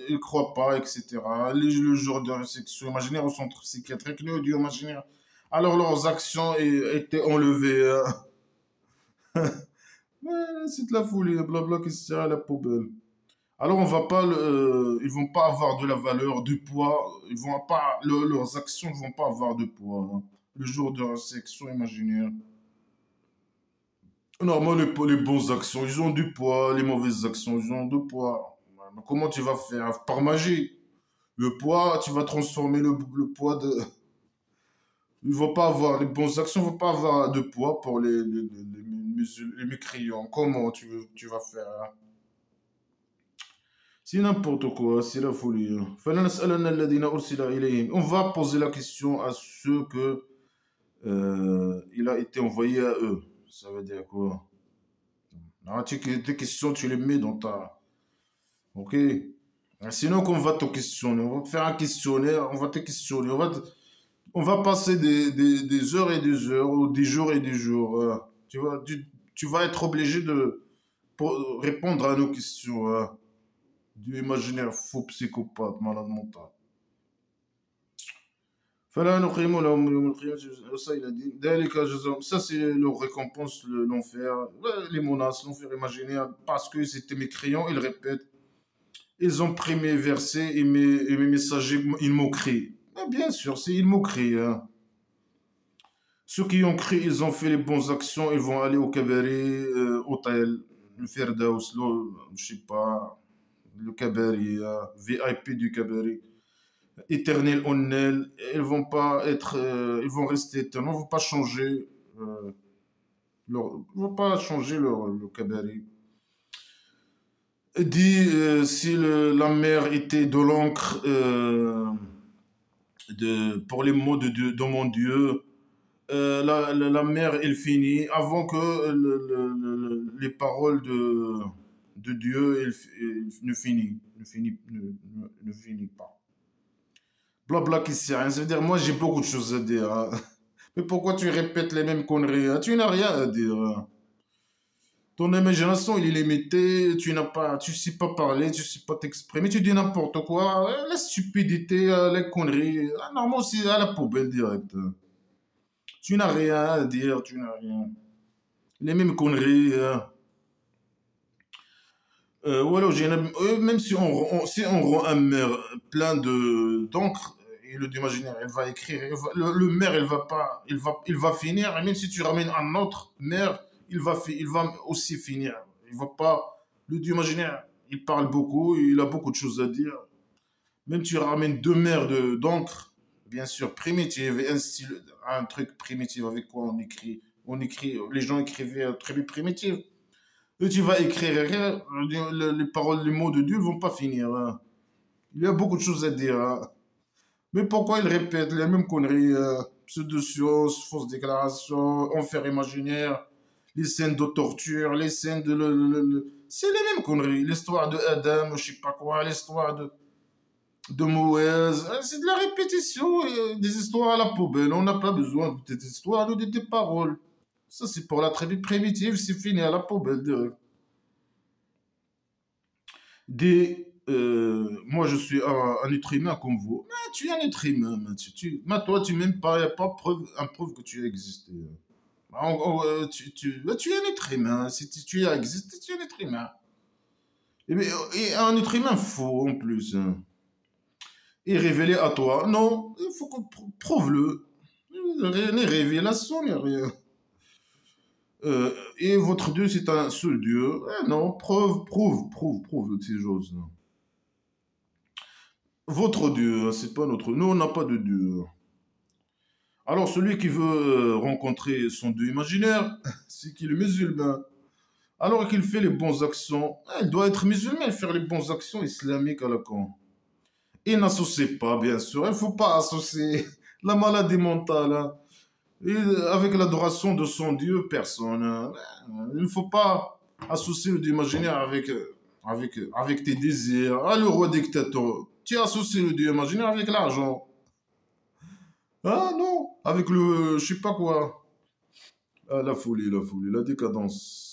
ils ne croient pas, etc. Le jour de résection imaginaire au centre psychiatrique, le Dieu imaginaire. Alors, leurs actions étaient enlevées, hein. Ouais, c'est de la folie, blabla qui se sert à la poubelle. Alors on va pas, ils vont pas avoir de la valeur, du poids, ils vont pas, leurs actions vont pas avoir de poids, hein. Le jour de la section imaginaire. Normalement, les bonnes actions, ils ont du poids, les mauvaises actions, ils ont du poids. Mais comment tu vas faire? Par magie. Le poids, tu vas transformer le poids de. Ils vont pas avoir, les bonnes actions ne vont pas avoir de poids pour les mécréants. Comment tu vas faire, hein? C'est n'importe quoi, c'est la folie, hein. فَلَنَسْأَلَنَّ الَّذِينَ أُرْسِلَ إِلَيْهِمْ. On va poser la question à ceux que il a été envoyé à eux. Ça veut dire quoi? Ah, tes questions, tu les mets dans ta. Ok? Sinon, qu'on va te questionner. On va te faire un questionnaire, on va te questionner. On va passer des heures et des heures, ou des jours et des jours. Tu vas être obligé pour répondre à nos questions. Du imaginaire faux psychopathe, malade mental. فلا نقيم لهم يوم القيامة. Ça il a dit ذلك جزاهم. Ça c'est leur récompense, l'enfer. Ouais, les menaces, l'enfer imaginaire, parce qu'ils étaient mécréants, ils répètent. Ils ont pris mes versets et mes messagers, ils m'ont crié. Mais bien sûr, c'est ils m'ont crié, hein. Ceux qui ont crié, ils ont fait les bonnes actions, ils vont aller au cabaret, hôtel, le Firdaus, je sais pas, le cabaret, VIP du cabaret. Éternel honnête, ils vont pas être, ils vont rester éternels, ils vont pas changer, ils vont pas changer le cabaret. Dit si la mer était de l'encre pour les mots de mon Dieu, la mer elle finit avant que les paroles de Dieu ne finit pas. Blabla qui sert à rien. Ça veut dire, moi, j'ai beaucoup de choses à dire, hein. Mais pourquoi tu répètes les mêmes conneries, hein? Tu n'as rien à dire, hein. Ton imagination, il est limité. Tu sais pas parler, tu sais pas t'exprimer. Tu dis n'importe quoi. La stupidité, les conneries. Ah, normalement, c'est à la poubelle direct. Tu n'as rien à dire, tu n'as rien. Les mêmes conneries, hein. Ou alors, même si on rend un maire plein d'encre, et le d'imaginaire, elle va écrire, le maire, il va finir, et même si tu ramènes un autre maire, il va aussi finir. Il va pas, le d'imaginaire, il parle beaucoup, il a beaucoup de choses à dire. Même tu ramènes deux maires d'encre, bien sûr, primitive, et un truc primitif avec quoi on écrit, les gens écrivaient très primitif. Et tu vas écrire rien, les paroles, les mots de Dieu ne vont pas finir, hein. Il y a beaucoup de choses à dire, hein. Mais pourquoi ils répètent les mêmes conneries, pseudo-sciences, fausses déclarations, enfer imaginaire, les scènes de torture, les scènes de. C'est les mêmes conneries. L'histoire de Adam, je sais pas quoi, l'histoire de Moïse. C'est de la répétition, des histoires à la poubelle. On n'a pas besoin de tes histoires, de tes paroles. Ça, c'est pour la tribu primitive, c'est fini à la poubelle direct. Moi, je suis un être humain comme vous. Mais tu es un être humain. Mais toi, tu m'aimes pas. Il n'y a pas un preuve que tu as existé. Tu es un être humain. Si tu as existé, tu es un être humain. Et un être humain faux en plus, hein. Et révélé à toi. Non, il faut qu'on prouve-le. Rien n'est révélation, ni rien. Et votre Dieu, c'est un seul Dieu. Non, prouve ces choses. Votre Dieu, hein, c'est pas notre. Nous, on n'a pas de Dieu. Alors, celui qui veut rencontrer son Dieu imaginaire, c'est qu'il est musulman. Alors qu'il fait les bonnes actions, il doit être musulman et faire les bonnes actions islamiques à la con. Il n'associe pas, bien sûr. Il ne faut pas associer la maladie mentale, hein, et avec l'adoration de son Dieu, personne, hein. Il ne faut pas associer le Dieu imaginaire avec tes désirs. Ah, le roi dictateur, tu associes le Dieu imaginaire avec l'argent. Ah non, avec le je sais pas quoi. Ah, la folie, la décadence.